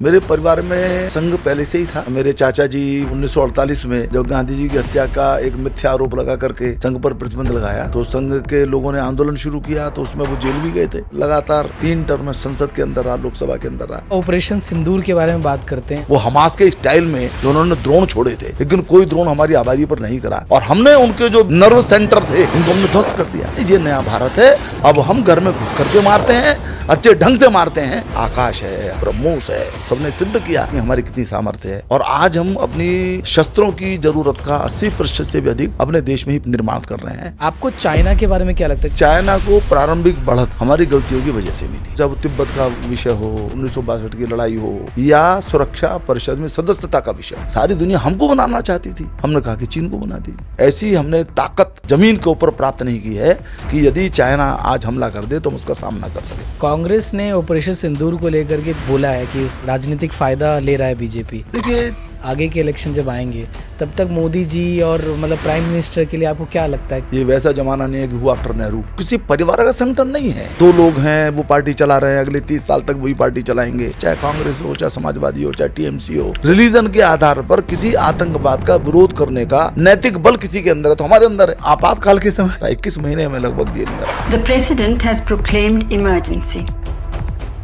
मेरे परिवार में संघ पहले से ही था। मेरे चाचा जी 1948 में जब गांधी जी की हत्या का एक मिथ्या आरोप लगा करके संघ पर प्रतिबंध लगाया तो संघ के लोगों ने आंदोलन शुरू किया, तो उसमें वो जेल भी गए थे। लगातार 3 टर्म संसद के अंदर रहा, लोकसभा के अंदर रहा। ऑपरेशन सिंदूर के बारे में बात करते हैं। वो हमास के स्टाइल में जो उन्होंने ड्रोन छोड़े थे, लेकिन कोई ड्रोन हमारी आबादी पर नहीं करा और हमने उनके जो नर्व सेंटर थे उनको हमने ध्वस्त कर दिया। ये नया भारत है, अब हम घर में घुस करके मारते हैं, अच्छे ढंग से मारते हैं। आकाश है, ब्रह्मोस है, सबने सिद्ध किया कि हमारी कितनी सामर्थ्य है और आज हम अपनी शस्त्रों की जरूरत का 80% से भी अधिक अपने देश में ही निर्माण कर रहे हैं। आपको चाइना के बारे में क्या लगता है? चाइना को प्रारंभिक बढ़त हमारी गलतियों की वजह से मिली। जब तिब्बत का विषय हो, 1962 की लड़ाई हो या सुरक्षा परिषद में सदस्यता का विषय, सारी दुनिया हमको बनाना चाहती थी। हमने कहा कि चीन को बना दी। ऐसी हमने ताकत जमीन के ऊपर प्राप्त नहीं की है कि यदि चाइना आज हमला कर दे तो हम उसका सामना कर सके। कांग्रेस ने ऑपरेशन सिंदूर को लेकर के बोला है कि राजनीतिक फायदा ले रहा है बीजेपी। देखिए, आगे के इलेक्शन जब आएंगे तब तक मोदी जी और मतलब प्राइम मिनिस्टर के लिए आपको क्या लगता है? ये वैसा जमाना नहीं है कि हुआ आफ्टर नेहरू। किसी परिवार का संगठन नहीं है। 2 लोग हैं, वो पार्टी चला रहे हैं, अगले 30 साल तक वही पार्टी चलाएंगे, चाहे कांग्रेस हो, चाहे समाजवादी हो, चाहे टीएमसी हो। रिलीजन के आधार पर किसी आतंकवाद का विरोध करने का नैतिक बल किसी के अंदर है तो हमारे अंदर है। आपातकाल के समय 21 महीने में लगभग जेल में रहा। The president has proclaimed emergency.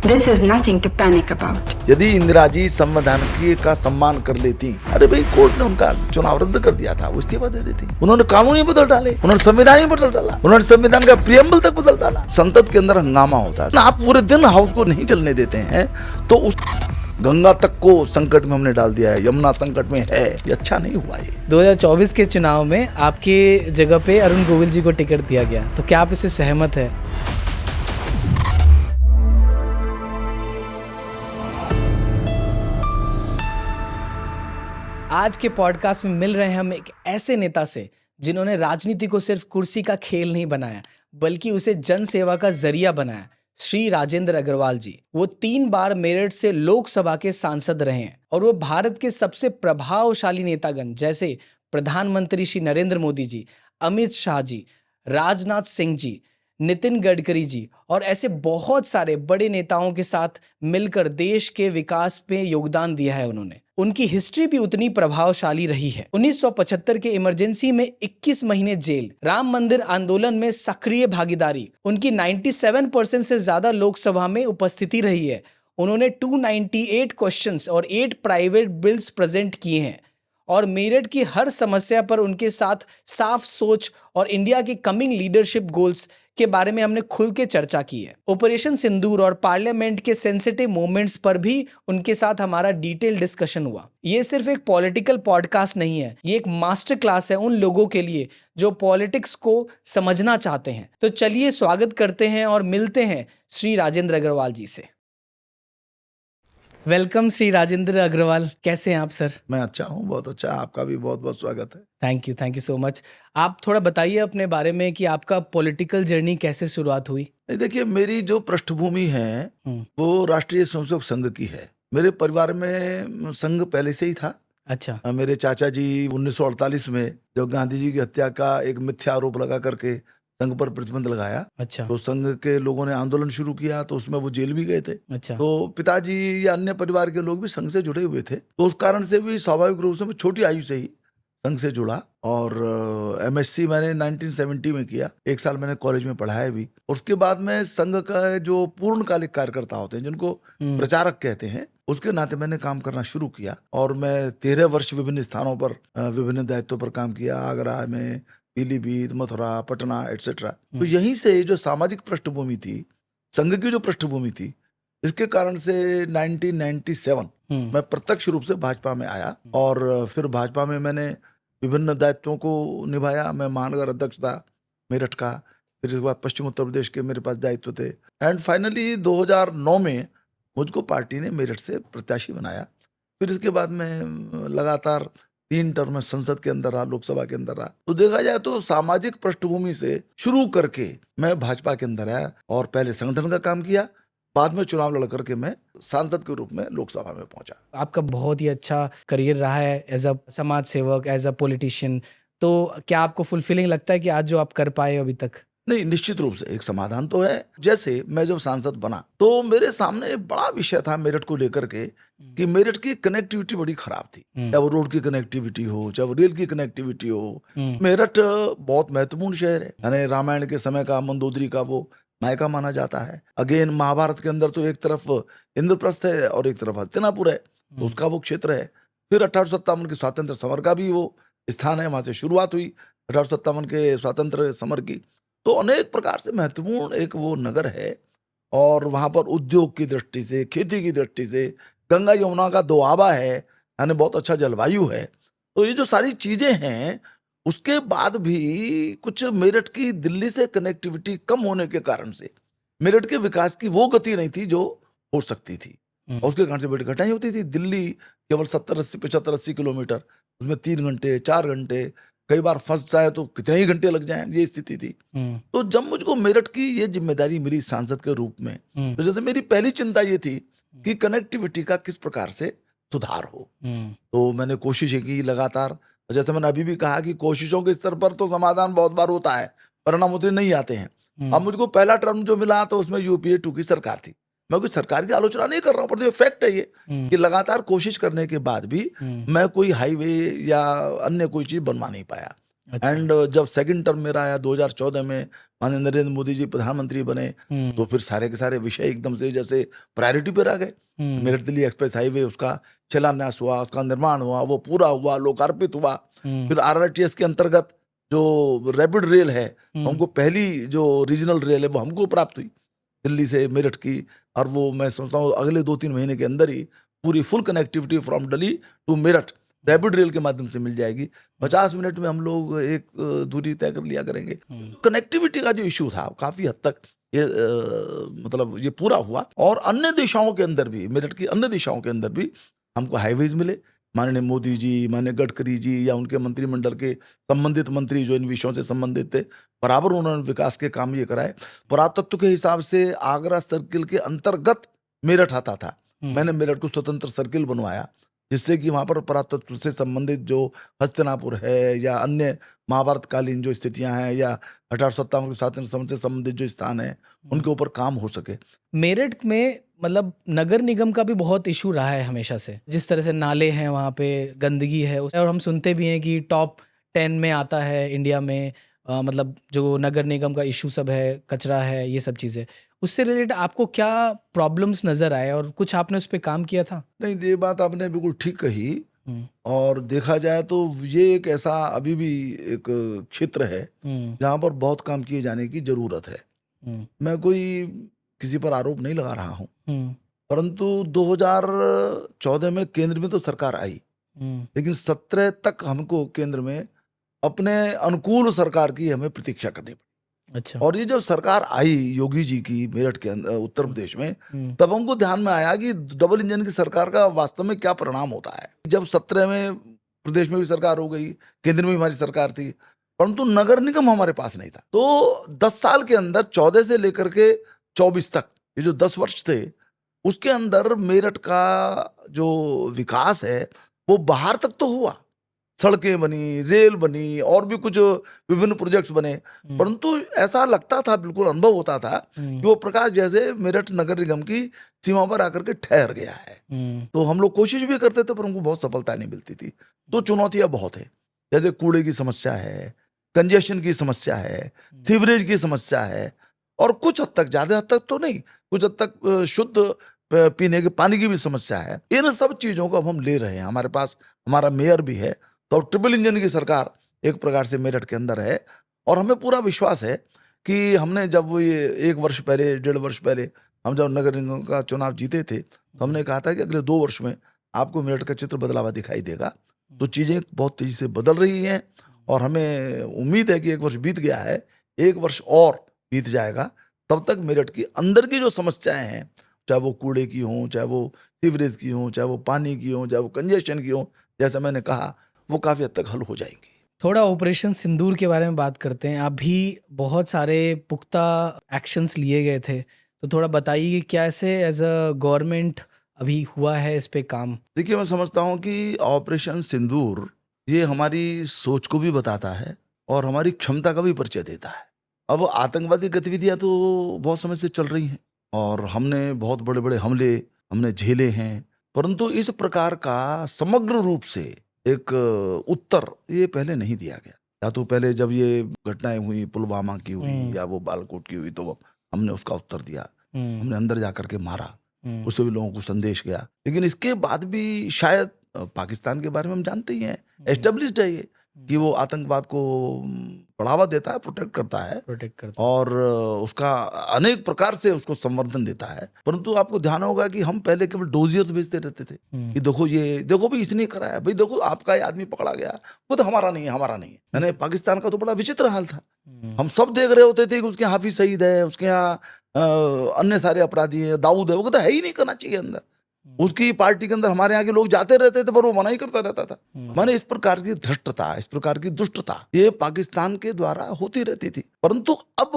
This is nothing to panic about. यदि इंदिरा जी संविधान का सम्मान कर लेती, अरे भाई कोर्ट ने उनका चुनाव रद्द कर दिया था, वो इस्तीफा दे देती। उन्होंने कानून ही बदल डाले, उन्होंने संविधान ही बदल डाला, उन्होंने संविधान का प्रियम्बल तक बदल डाला। संसद के अंदर हंगामा होता है, आप पूरे दिन हाउस को नहीं चलने देते हैं तो उस गंगा तक को संकट में हमने डाल दिया है, यमुना संकट में है। ये अच्छा नहीं हुआ। ये 2024 के चुनाव में आपके जगह पे अरुण गोविल जी को टिकट दिया गया, तो क्या आप इससे सहमत है? आज के पॉडकास्ट में मिल रहे हैं हम एक ऐसे नेता से जिन्होंने राजनीति को सिर्फ कुर्सी का खेल नहीं बनाया बल्कि उसे जन सेवा का जरिया बनाया। श्री राजेंद्र अग्रवाल जी, वो 3 बार मेरठ से लोकसभा के सांसद रहे हैं और वो भारत के सबसे प्रभावशाली नेतागण जैसे प्रधानमंत्री श्री नरेंद्र मोदी जी, अमित शाह जी, राजनाथ सिंह जी, नितिन गडकरी जी और ऐसे बहुत सारे बड़े नेताओं के साथ मिलकर देश के विकास में योगदान दिया है उन्होंने। उनकी हिस्ट्री भी उतनी प्रभावशाली रही है। 1975 के इमरजेंसी में 21 महीने जेल, राम मंदिर आंदोलन में सक्रिय भागीदारी, उनकी 97% से ज्यादा लोकसभा में उपस्थिति रही है। उन्होंने 298 क्वेश्चंस और 8 प्राइवेट बिल्स प्रेजेंट किए हैं और मेरठ की हर समस्या पर उनके साथ साफ सोच और इंडिया की कमिंग लीडरशिप गोल्स के बारे में हमने खुल के चर्चा की है। ऑपरेशन सिंदूर और पार्लियामेंट के सेंसिटिव मोमेंट्स पर भी उनके साथ हमारा डिटेल डिस्कशन हुआ। ये सिर्फ एक पॉलिटिकल पॉडकास्ट नहीं है, ये एक मास्टर क्लास है उन लोगों के लिए जो पॉलिटिक्स को समझना चाहते हैं। तो चलिए स्वागत करते हैं और मिलते हैं श्री राजेंद्र अग्रवाल जी से। वेलकम श्री राजेंद्र अग्रवाल, कैसे हैं आप सर? मैं अच्छा हूँ, बहुत अच्छा। आपका भी बहुत बहुत स्वागत है। Thank you so much. आप थोड़ा बताइए अपने बारे में कि आपका पॉलिटिकल जर्नी कैसे शुरुआत हुई? देखिए, मेरी जो पृष्ठभूमि है वो राष्ट्रीय स्वयंसेवक संघ की है। मेरे परिवार में संघ पहले से ही था। अच्छा। मेरे चाचा जी 1948 में जब गांधी जी की हत्या का एक मिथ्या आरोप लगा करके संघ पर प्रतिबंध लगाया, अच्छा। तो संघ के लोगों ने आंदोलन शुरू किया, तो उसमें वो जेल भी गए थे। अच्छा। तो पिताजी या अन्य परिवार के लोग भी संघ से जुड़े हुए थे, तो उस कारण से भी स्वाभाविक रूप से मैं छोटी आयु से ही संघ से जुड़ा और एमएससी मैंने 1970 में किया। 1 साल मैंने कॉलेज में पढ़ाया भी। उसके बाद में संघ का जो पूर्णकालिक कार्यकर्ता होते हैं, जिनको प्रचारक कहते हैं, उसके नाते मैंने काम करना शुरू किया और मैं 13 वर्ष विभिन्न स्थानों पर विभिन्न दायित्वों पर काम किया। आगरा में, पीलीभीत, मथुरा, पटना एटसेट्रा। तो यहीं से जो सामाजिक पृष्ठभूमि थी, संघ की जो पृष्ठभूमि थी, इसके कारण से 1997 मैं प्रत्यक्ष रूप से भाजपा में आया और फिर भाजपा में मैंने विभिन्न दायित्वों को निभाया। मैं महानगर अध्यक्ष था मेरठ का, फिर इसके बाद पश्चिम उत्तर प्रदेश के मेरे पास दायित्व थे एंड फाइनली 2009 में मुझको पार्टी ने मेरठ से प्रत्याशी बनाया। फिर इसके बाद में लगातार 3 टर्म संसद के अंदर रहा, लोकसभा के अंदर रहा। तो देखा जाए तो सामाजिक पृष्ठभूमि से शुरू करके मैं भाजपा के अंदर आया और पहले संगठन का काम किया, बाद में चुनाव लड़ करके मैं सांसद के रूप में लोकसभा में पहुंचा। आपका बहुत ही अच्छा करियर रहा है एज अ समाज सेवक, एज अ पॉलिटिशियन। तो क्या आपको फुलफिलिंग लगता है कि आज जो आप कर पाए अभी तक? नहीं, निश्चित रूप से एक समाधान तो है। जैसे मैं जब सांसद बना तो मेरे सामने एक बड़ा विषय था मेरठ को लेकर के कि मेरठ की कनेक्टिविटी बड़ी खराब थी, चाहे वो रोड की कनेक्टिविटी हो, चाहे वो रेल की कनेक्टिविटी हो। मेरठ बहुत महत्वपूर्ण शहर है, यानी रामायण के समय का मंदोदरी का वो मायका माना जाता है। अगेन महाभारत के अंदर तो एक तरफ इंद्रप्रस्थ है और एक तरफ हस्तिनापुर है, तो उसका वो क्षेत्र है। फिर 1857 के स्वतंत्र समर का भी वो स्थान है, वहां से शुरुआत हुई 1857 के स्वतंत्र समर की। तो अनेक प्रकार से महत्वपूर्ण एक वो नगर है और वहां पर उद्योग की दृष्टि से, खेती की दृष्टि से, गंगा यमुना का दोआबा है, यानी बहुत अच्छा जलवायु है। तो ये जो सारी चीजें हैं, उसके बाद भी कुछ मेरठ की दिल्ली से कनेक्टिविटी कम होने के कारण से मेरठ के विकास की वो गति नहीं थी जो हो सकती थी, और उसके कारण से बड़ी कठिनाई होती थी। दिल्ली केवल 70-80, 75-80 किलोमीटर, उसमें 3 घंटे 4 घंटे, कई बार फंस जाए तो कितने ही घंटे लग जाएं, ये स्थिति थी। तो जब मुझको मेरठ की ये जिम्मेदारी मिली सांसद के रूप में, तो जैसे मेरी पहली चिंता ये थी कि कनेक्टिविटी का किस प्रकार से सुधार हो। तो मैंने कोशिशें की लगातार, जैसे मैंने अभी भी कहा कि कोशिशों के स्तर पर तो समाधान बहुत बार होता है, परिणाम उतने नहीं आते हैं। अब मुझको पहला टर्म जो मिला तो उसमें यूपीए 2 की सरकार थी। मैं कोई सरकार की आलोचना नहीं कर रहा हूँ, पर ये फैक्ट है ये कि लगातार कोशिश करने के बाद भी मैं कोई हाईवे या अन्य कोई चीज बनवा नहीं पाया। एंड जब सेकंड टर्म मेरा आया 2014 में, माननीय नरेंद्र मोदी जी प्रधानमंत्री बने, तो फिर सारे के सारे विषय एकदम से जैसे प्रायोरिटी पर आ गए। मेरठ दिल्ली एक्सप्रेस हाईवे, उसका शिलान्यास हुआ, उसका निर्माण हुआ, वो पूरा हुआ, लोकार्पित हुआ। फिर आरआरटीएस के अंतर्गत जो रैपिड रेल है, हमको पहली जो रीजनल रेल है वो हमको प्राप्त हुई दिल्ली से मेरठ की, और वो मैं समझता हूँ अगले 2-3 महीने के अंदर ही पूरी full connectivity from Delhi to Meerut rapid rail के माध्यम से मिल जाएगी। 50 मिनट में हम लोग एक दूरी तय कर लिया करेंगे। कनेक्टिविटी का जो इशू था काफी हद तक ये मतलब ये पूरा हुआ, और अन्य दिशाओं के अंदर भी, मेरठ की अन्य दिशाओं के अंदर भी हमको हाईवेज मिले। माननीय मोदी जी, माननीय गडकरी जी या उनके मंत्रिमंडल के संबंधित मंत्री जो इन विषयों से संबंधित थे, बराबर उन्होंने विकास के काम ये कराए। पुरातत्व के हिसाब से आगरा सर्किल के अंतर्गत मेरठ आता था। मैंने मेरठ को स्वतंत्र सर्किल बनवाया, जिससे कि वहां पर पुरातत्व से संबंधित जो हस्तिनापुर है या अन्य महाभारत कालीन जो स्थितियां हैं या 1857 के स्वातंत्र समर से संबंधित जो स्थान है, उनके ऊपर काम हो सके। मेरठ में मतलब नगर निगम का भी बहुत इशू रहा है हमेशा से, जिस तरह से नाले हैं वहाँ पे, गंदगी है, और हम सुनते भी हैं कि टॉप 10 में आता है इंडिया में, मतलब जो नगर निगम का इशू सब है, कचरा है, ये सब चीज़ें। उससे रिलेटेड आपको क्या प्रॉब्लम्स नज़र आए और कुछ आपने उस पर काम किया था? नहीं, ये बात आपने बिल्कुल ठीक कही, और देखा जाए तो ये एक ऐसा अभी भी एक क्षेत्र है जहाँ पर बहुत काम किए जाने की जरूरत है। मैं कोई किसी पर आरोप नहीं लगा रहा हूँ, परंतु 2014 में केंद्र में तो सरकार आई, लेकिन 17 तक हमको केंद्र में अपने अनुकूल सरकार की हमें प्रतीक्षा करनी पड़ी। अच्छा। और ये जब सरकार आई योगी जी की मेरठ के उत्तर प्रदेश में, तब हमको ध्यान में आया कि डबल इंजन की सरकार का वास्तव में क्या परिणाम होता है। जब 17 में प्रदेश में भी सरकार हो गई, केंद्र में भी हमारी सरकार थी, परंतु नगर निगम हमारे पास नहीं था। तो 10 साल के अंदर 14 से लेकर के 24 तक, ये जो 10 वर्ष थे, उसके अंदर मेरठ का जो विकास है वो बाहर तक तो हुआ, सड़कें बनी, रेल बनी, और भी कुछ विभिन्न प्रोजेक्ट्स बने, परंतु ऐसा लगता था, बिल्कुल अनुभव होता था कि वो प्रकाश जैसे मेरठ नगर निगम की सीमा पर आकर के ठहर गया है। तो हम लोग कोशिश भी करते थे, पर हमको बहुत सफलता नहीं मिलती थी। तो चुनौतियां बहुत है, जैसे कूड़े की समस्या है, कंजेशन की समस्या है, सीवरेज की समस्या है, और कुछ हद तक, ज्यादा हद तक तो नहीं, कुछ हद तक शुद्ध पीने के पानी की भी समस्या है। इन सब चीजों को अब हम ले रहे हैं। हमारे पास हमारा मेयर भी है, तो ट्रिपल इंजन की सरकार एक प्रकार से मेरठ के अंदर है, और हमें पूरा विश्वास है कि हमने जब वो ये 1 वर्ष पहले, 1.5 वर्ष पहले हम जब नगर निगम का चुनाव जीते थे, तो हमने कहा था कि अगले 2 वर्ष में आपको मेरठ का चित्र बदलावा दिखाई देगा। तो चीजें बहुत तेजी से बदल रही हैं, और हमें उम्मीद है कि 1 वर्ष बीत गया है, 1 वर्ष और बीत जाएगा, तब तक मेरठ की अंदर की जो समस्याएं हैं, चाहे वो कूड़े की हों, चाहे वो सीवरेज की हों, चाहे वो पानी की हों, चाहे वो कंजेशन की हों, जैसा मैंने कहा, वो काफी हद तक हल हो जाएंगी। थोड़ा ऑपरेशन सिंदूर के बारे में बात करते हैं। अभी बहुत सारे पुख्ता एक्शंस लिए गए थे, तो थोड़ा बताइए क्या ऐसे एज अ गवर्नमेंट अभी हुआ है इस पे काम? देखिए, मैं समझता हूँ कि ऑपरेशन सिंदूर ये हमारी सोच को भी बताता है और हमारी क्षमता का भी परिचय देता है। अब आतंकवादी गतिविधियां तो बहुत समय से चल रही हैं और हमने बहुत बड़े बड़े हमले हमने झेले हैं, परंतु इस प्रकार का समग्र रूप से एक उत्तर ये पहले नहीं दिया गया। या तो पहले जब ये घटनाएं हुई, पुलवामा की हुई या वो बालाकोट की हुई, तो हमने उसका उत्तर दिया, हमने अंदर जाकर के मारा, उससे भी लोगों को संदेश गया। लेकिन इसके बाद भी शायद पाकिस्तान के बारे में हम जानते ही हैं, एस्टेब्लिश्ड है ये कि वो आतंकवाद को बढ़ावा देता है, प्रोटेक्ट करता है और उसका अनेक प्रकार से उसको संवर्धन देता है। परंतु आपको ध्यान होगा कि हम पहले केवल डोजियर्स भेजते रहते थे कि देखो ये देखो भी इसने कराया, भाई देखो आपका ये आदमी पकड़ा गया, वो तो हमारा नहीं है, हमारा नहीं है। यानी पाकिस्तान का तो बड़ा विचित्र हाल था। हम सब देख रहे होते थे कि उसके यहाँ हाफिज सईद है, उसके यहाँ अन्य सारे अपराधी है, दाऊद है, वो तो है ही नहीं करना चाहिए अंदर। उसकी पार्टी के अंदर हमारे यहाँ के लोग जाते रहते थे, पर वो मना ही करता रहता था। माने इस प्रकार की धृष्टता, इस प्रकार की दुष्टता ये पाकिस्तान के द्वारा होती रहती थी। परंतु अब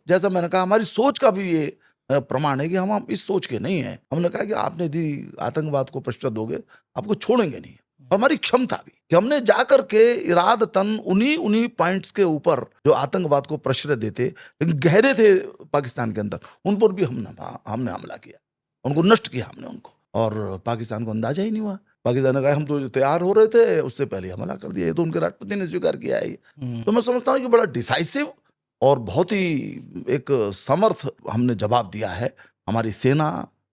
जैसा मैंने कहा, हमारी सोच का भी ये प्रमाण है कि हम इस सोच के नहीं है। हमने कहा कि आपने यदि आतंकवाद को प्रश्रय दोगे, आपको छोड़ेंगे नहीं। और हमारी क्षमता भी कि हमने जाकर के इरादतन उन्हीं पॉइंट्स के ऊपर जो आतंकवाद को प्रश्रय देते लेकिन गहरे थे पाकिस्तान के अंदर, उन पर भी हमने हमला किया, उनको नष्ट किया हमने उनको। और पाकिस्तान को अंदाजा ही नहीं हुआ। पाकिस्तान ने कहा हम तो तैयार हो रहे थे, उससे पहले हमला कर दिया। ये तो उनके राष्ट्रपति ने स्वीकार किया है। तो मैं समझता हूँ कि बड़ा डिसाइसिव और बहुत ही एक समर्थ हमने जवाब दिया है। हमारी सेना,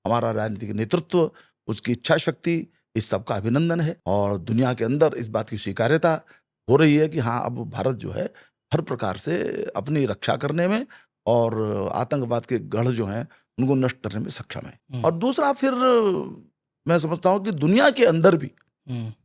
हमारा राजनीतिक नेतृत्व, उसकी इच्छा शक्ति, इस सब का अभिनंदन है। और दुनिया के अंदर इस बात की स्वीकार्यता हो रही है कि हाँ, अब भारत जो है हर प्रकार से अपनी रक्षा करने में और आतंकवाद के गढ़ जो हैं उनको नष्ट करने में सक्षम है। और दूसरा, फिर मैं समझता हूँ कि दुनिया के अंदर भी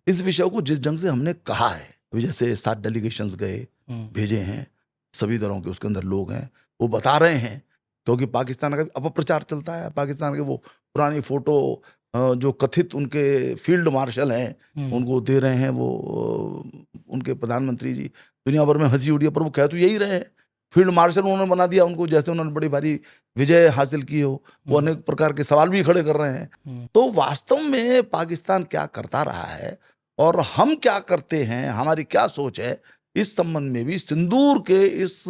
इस विषय को जिस ढंग से हमने कहा है, अभी जैसे 7 डेलीगेशंस गए, भेजे हैं, सभी दलों के उसके अंदर लोग हैं, वो बता रहे हैं, क्योंकि पाकिस्तान का अपप्रचार चलता है। पाकिस्तान के वो पुरानी फोटो जो कथित उनके फील्ड मार्शल हैं उनको दे रहे हैं, वो उनके प्रधानमंत्री जी, दुनिया भर में हंसी उड़ी, पर वो कह तो यही रहे हैं, फील्ड मार्शल उन्होंने बना दिया उनको, जैसे उन्होंने बड़ी भारी विजय हासिल की हो। वो अनेक प्रकार के सवाल भी खड़े कर रहे हैं। तो वास्तव में पाकिस्तान क्या करता रहा है और हम क्या करते हैं, हमारी क्या सोच है, इस संबंध में भी सिंदूर के इस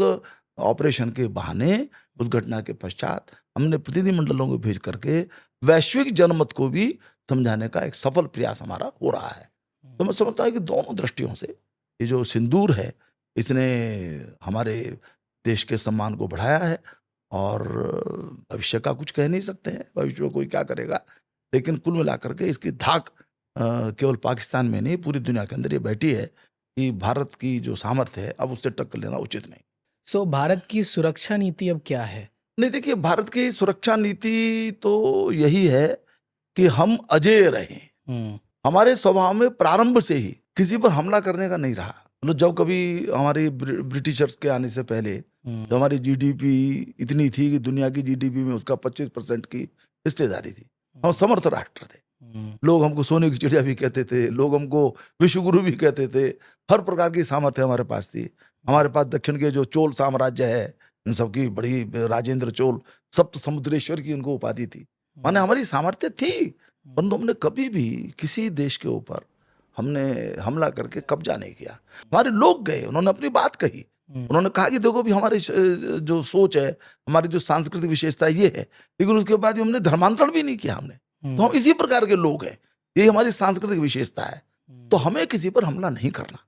ऑपरेशन के बहाने, उस घटना के पश्चात हमने प्रतिनिधिमंडलों को भेज करके वैश्विक जनमत को भी समझाने का एक सफल प्रयास हमारा हो रहा है। तो मैं समझता हूँ कि दोनों दृष्टियों से ये जो सिंदूर है, इसने हमारे देश के सम्मान को बढ़ाया है। और भविष्य का कुछ कह नहीं सकते हैं, भविष्य में कोई क्या करेगा, लेकिन कुल मिलाकर के इसकी धाक केवल पाकिस्तान में नहीं, पूरी दुनिया के अंदर ये बैठी है कि भारत की जो सामर्थ्य है अब उससे टक्कर लेना उचित नहीं। सो भारत की सुरक्षा नीति अब क्या है? नहीं, देखिए, भारत की सुरक्षा नीति तो यही है कि हम अजेय रहें। हमारे स्वभाव में प्रारंभ से ही किसी पर हमला करने का नहीं रहा। मतलब जब कभी हमारी ब्रिटिशर्स के आने से पहले जो हमारी जीडीपी इतनी थी कि दुनिया की जीडीपी में उसका 25% की हिस्सेदारी थी, हम समर्थ राष्ट्र थे। लोग हमको सोने की चिड़िया भी कहते थे, लोग हमको विश्वगुरु भी कहते थे, हर प्रकार की सामर्थ्य हमारे पास थी। हमारे पास दक्षिण के जो चोल साम्राज्य है, इन सबकी बड़ी, राजेंद्र चोल, सप्त समुद्रेश्वर की उनको उपाधि थी। माने हमारी सामर्थ्य थी, परंतु हमने कभी भी किसी देश के ऊपर हमने हमला करके कब्जा नहीं किया। हमारे लोग गए, उन्होंने अपनी बात कही, उन्होंने कहा कि देखो भी हमारी जो सोच है, हमारी जो सांस्कृतिक विशेषता ये है, लेकिन उसके बाद भी हमने धर्मांतरण भी नहीं किया हमने। तो हम इसी प्रकार के लोग हैं, ये हमारी सांस्कृतिक विशेषता है। तो हमें किसी पर हमला नहीं करना,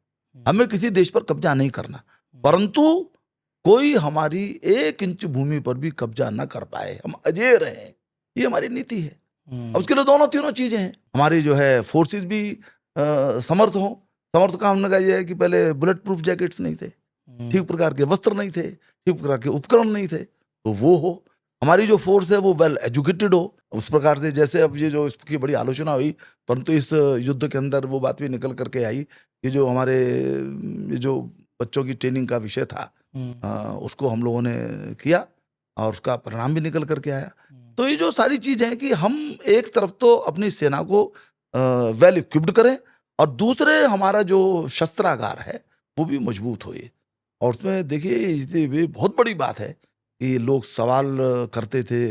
हमें किसी देश पर कब्जा नहीं करना, परंतु कोई हमारी 1 इंच भूमि पर भी कब्जा न कर पाए, हम अजेय रहें, ये हमारी नीति है। अब उसके लिए दोनों तीनों चीजें हैं। हमारी जो है फोर्सेस भी समर्थ हो। समर्थ का हमने कहा यह है कि पहले बुलेट प्रूफ जैकेट्स नहीं थे, ठीक प्रकार के वस्त्र नहीं थे, ठीक प्रकार के उपकरण नहीं थे, तो वो हो। हमारी जो फोर्स है वो वेल एजुकेटेड हो, उस प्रकार से, जैसे अब ये जो इसकी बड़ी आलोचना हुई, परंतु इस युद्ध के अंदर वो बात भी निकल करके आई कि जो हमारे ये जो बच्चों की ट्रेनिंग का विषय था, उसको हम लोगों ने किया और उसका परिणाम भी निकल करके आया। तो ये जो सारी चीज है कि हम एक तरफ तो अपनी सेना को वेल इक्विप्ड करें और दूसरे हमारा जो शस्त्रागार है वो भी मजबूत हो। और उसमें देखिए, ये बहुत बड़ी बात है कि लोग सवाल करते थे,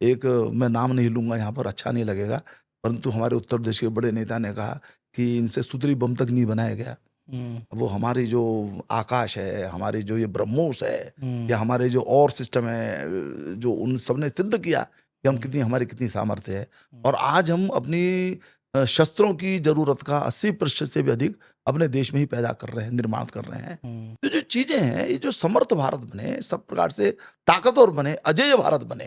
एक मैं नाम नहीं लूंगा यहाँ पर, अच्छा नहीं लगेगा, परंतु हमारे उत्तर प्रदेश के बड़े नेता ने कहा कि इनसे सुतरी बम तक नहीं बनाया गया। वो हमारी जो आकाश है, हमारी जो ये ब्रह्मोस है, या हमारे जो और सिस्टम है, जो उन सब ने सिद्ध किया कि हम कितनी, हमारी कितनी सामर्थ्य है। और आज हम अपनी शस्त्रों की जरूरत का 80% से भी अधिक अपने देश में ही पैदा कर रहे हैं, निर्माण कर रहे हैं। तो जो चीजें हैं, ये जो समर्थ भारत बने, सब प्रकार से ताकतवर बने, अजेय भारत बने,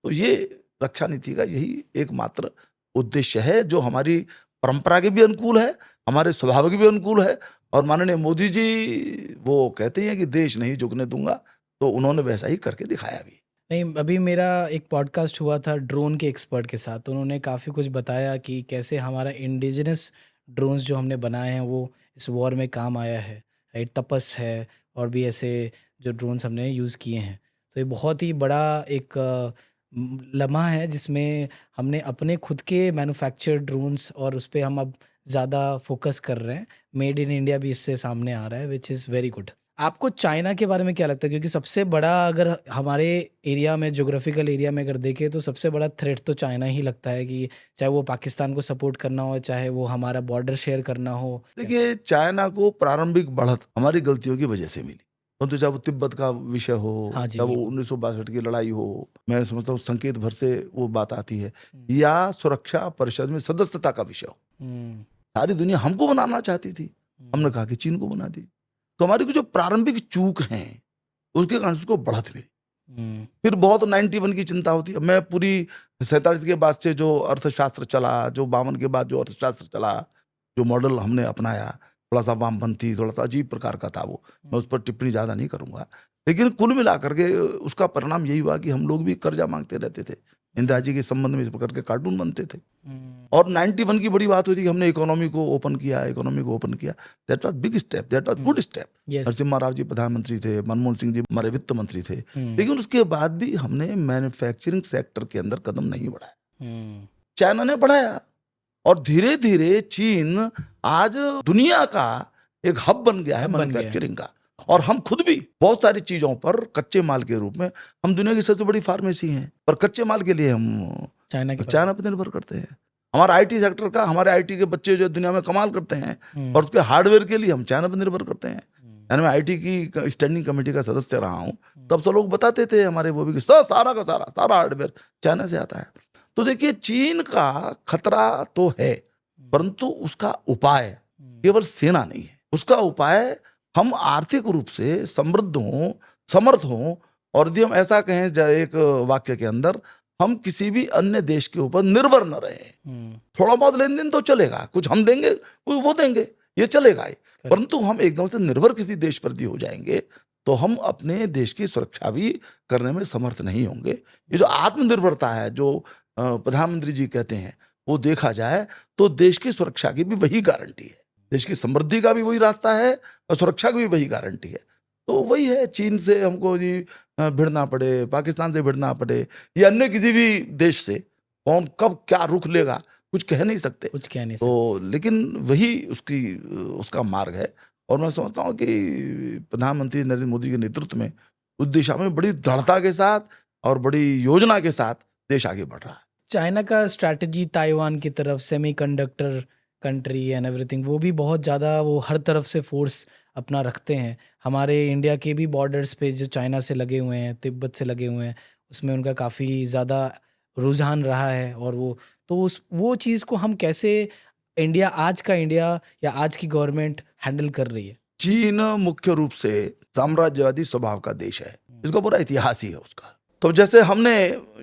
तो ये रक्षा नीति का यही एकमात्र उद्देश्य है, जो हमारी परंपरा के भी अनुकूल है, हमारे स्वभाव के भी अनुकूल है। और माननीय मोदी जी वो कहते हैं कि देश नहीं झुकने दूंगा, तो उन्होंने वैसा ही करके दिखाया भी। नहीं, अभी मेरा एक पॉडकास्ट हुआ था ड्रोन के एक्सपर्ट के साथ, तो उन्होंने काफ़ी कुछ बताया कि कैसे हमारा इंडिजिनस ड्रोन्स जो हमने बनाए हैं वो इस वॉर में काम आया है, राइट। तपस है और भी ऐसे जो ड्रोन्स हमने यूज़ किए हैं। तो ये बहुत ही बड़ा एक लम्हा है जिसमें हमने अपने खुद के मैन्युफैक्चर्ड ड्रोन्स और उस पर हम अब ज़्यादा फोकस कर रहे हैं। मेड इन इंडिया भी इससे सामने आ रहा है, विच इज़ वेरी गुड। आपको चाइना के बारे में क्या लगता है? क्योंकि सबसे बड़ा, अगर हमारे एरिया में, ज्योग्राफिकल एरिया में अगर देखें, तो सबसे बड़ा थ्रेट तो चाइना ही लगता है, कि चाहे वो पाकिस्तान को सपोर्ट करना हो, चाहे वो हमारा बॉर्डर शेयर करना हो। देखिए, चाइना को प्रारंभिक बढ़त हमारी गलतियों की वजह से मिली। तो चाहे वो तिब्बत का विषय हो, हाँ जी, चाहे वो बिल्कुल। 1962 की लड़ाई हो, मैं समझता हूँ संकेत भर से वो बात आती है, या सुरक्षा परिषद में सदस्यता का विषय हो। सारी दुनिया हमको बनाना चाहती थी, हमने कहा कि चीन को बना दी। तो हमारी जो प्रारंभिक चूक हैं, उसके कारण उसको बढ़त मिली। फिर बहुत 91 की चिंता होती है। मैं पूरी 47 के बाद से जो अर्थशास्त्र चला, जो 52 के बाद जो अर्थशास्त्र चला, जो मॉडल हमने अपनाया, थोड़ा सा वामपंथी, थोड़ा सा अजीब प्रकार का था वो, मैं उस पर टिप्पणी ज्यादा नहीं करूंगा। लेकिन कुल मिलाकर के उसका परिणाम यही हुआ कि हम लोग भी कर्जा मांगते रहते थे, इंदिरा जी के संबंध में इस प्रकार के कार्टून बनते थे। और 91 की बड़ी बात हुई थी कि हमने इकोनॉमी को ओपन किया। That was big step, that was good step. Narasimha Rao ji प्रधानमंत्री थे, मनमोहन सिंह जी हमारे वित्त मंत्री थे, लेकिन उसके बाद भी हमने मैन्युफैक्चरिंग सेक्टर के अंदर कदम नहीं बढ़ाया। चाइना ने बढ़ाया, और धीरे धीरे चीन आज दुनिया का एक हब बन गया है मैन्युफैक्चरिंग का। और हम खुद भी बहुत सारी चीजों पर कच्चे माल के रूप में, हम दुनिया की सबसे बड़ी फार्मेसी हैं, पर कच्चे माल के लिए हम चाइना पर निर्भर करते हैं। हमारा आईटी सेक्टर का, हमारे आईटी के बच्चे जो दुनिया में कमाल करते हैं, और उसके हार्डवेयर के लिए हम चाइना पर निर्भर करते हैं। यानी मैं आईटी की स्टैंडिंग कमेटी का सदस्य रहा हूं, तब सब लोग बताते थे हमारे वो भी कि सारा का सारा हार्डवेयर चाइना से आता है। तो देखिए, चीन का खतरा तो है, परंतु उसका उपाय केवल सेना नहीं है। उसका उपाय हम आर्थिक रूप से समृद्ध हों, समर्थ हों, और यदि हम ऐसा कहें एक वाक्य के अंदर, हम किसी भी अन्य देश के ऊपर निर्भर न रहें। थोड़ा बहुत लेन देन तो चलेगा, कुछ हम देंगे, कुछ वो देंगे, ये चलेगा ही, परंतु हम एकदम से निर्भर किसी देश पर हो जाएंगे तो हम अपने देश की सुरक्षा भी करने में समर्थ नहीं होंगे। ये जो आत्मनिर्भरता है, जो प्रधानमंत्री जी कहते हैं, वो देखा जाए तो देश की सुरक्षा की भी वही गारंटी है, देश की समृद्धि का भी वही रास्ता है, और सुरक्षा की भी वही गारंटी है। तो वही है, चीन से हमको जी भिड़ना पड़े, पाकिस्तान से भिड़ना पड़े, या अन्य किसी भी देश से, कौन कब क्या रुख लेगा कुछ कह नहीं सकते, तो लेकिन वही उसका मार्ग है। और मैं समझता हूँ कि प्रधानमंत्री नरेंद्र मोदी के नेतृत्व में उस दिशा में बड़ी दृढ़ता के साथ और बड़ी योजना के साथ देश आगे बढ़ रहा है। चाइना का स्ट्रैटेजी ताइवान की तरफ, सेमीकंडक्टर कंट्री एंड एवरीथिंग, वो भी बहुत ज़्यादा, वो हर तरफ से फोर्स अपना रखते हैं। हमारे इंडिया के भी बॉर्डर्स पे जो चाइना से लगे हुए हैं, तिब्बत से लगे हुए हैं, उसमें उनका काफ़ी ज़्यादा रुझान रहा है। और वो चीज़ को हम कैसे, इंडिया, आज का इंडिया या आज की गवर्नमेंट हैंडल कर रही है? चीन मुख्य रूप से साम्राज्यवादी स्वभाव का देश है, इसका पूरा इतिहास ही है उसका। तो जैसे हमने,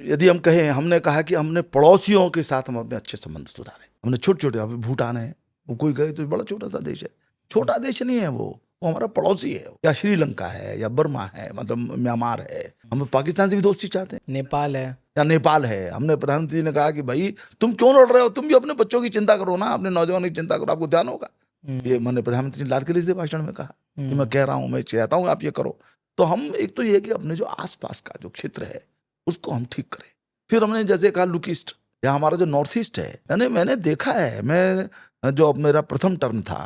यदि हम कहें, हमने कहा कि हमने पड़ोसियों के साथ हम अपने अच्छे संबंध सुधारे। हमने छोटे छोटे, अभी भूटान है, वो कोई कहे तो बड़ा छोटा सा देश है, छोटा देश नहीं है वो हमारा पड़ोसी है। या श्रीलंका है, या बर्मा है, मतलब म्यांमार है, हम पाकिस्तान से भी दोस्ती चाहते हैं, नेपाल है, या नेपाल है। हमने प्रधानमंत्री ने कहा कि भाई तुम क्यों लड़ रहे हो, तुम भी अपने बच्चों की चिंता करो ना, अपने नौजवानों की चिंता करो, आपको ध्यान होगा। ये मैंने प्रधानमंत्री लाल किले से भाषण में कहा कि मैं कह रहा हूँ, मैं चाहता हूँ आप ये करो। तो हम, एक तो ये कि अपने जो आसपास का जो क्षेत्र है उसको हम ठीक करें। फिर हमने जैसे कहा लुक ईस्ट, या हमारा जो नॉर्थ ईस्ट है, यानी मैंने देखा है, मैं जो मेरा प्रथम टर्म था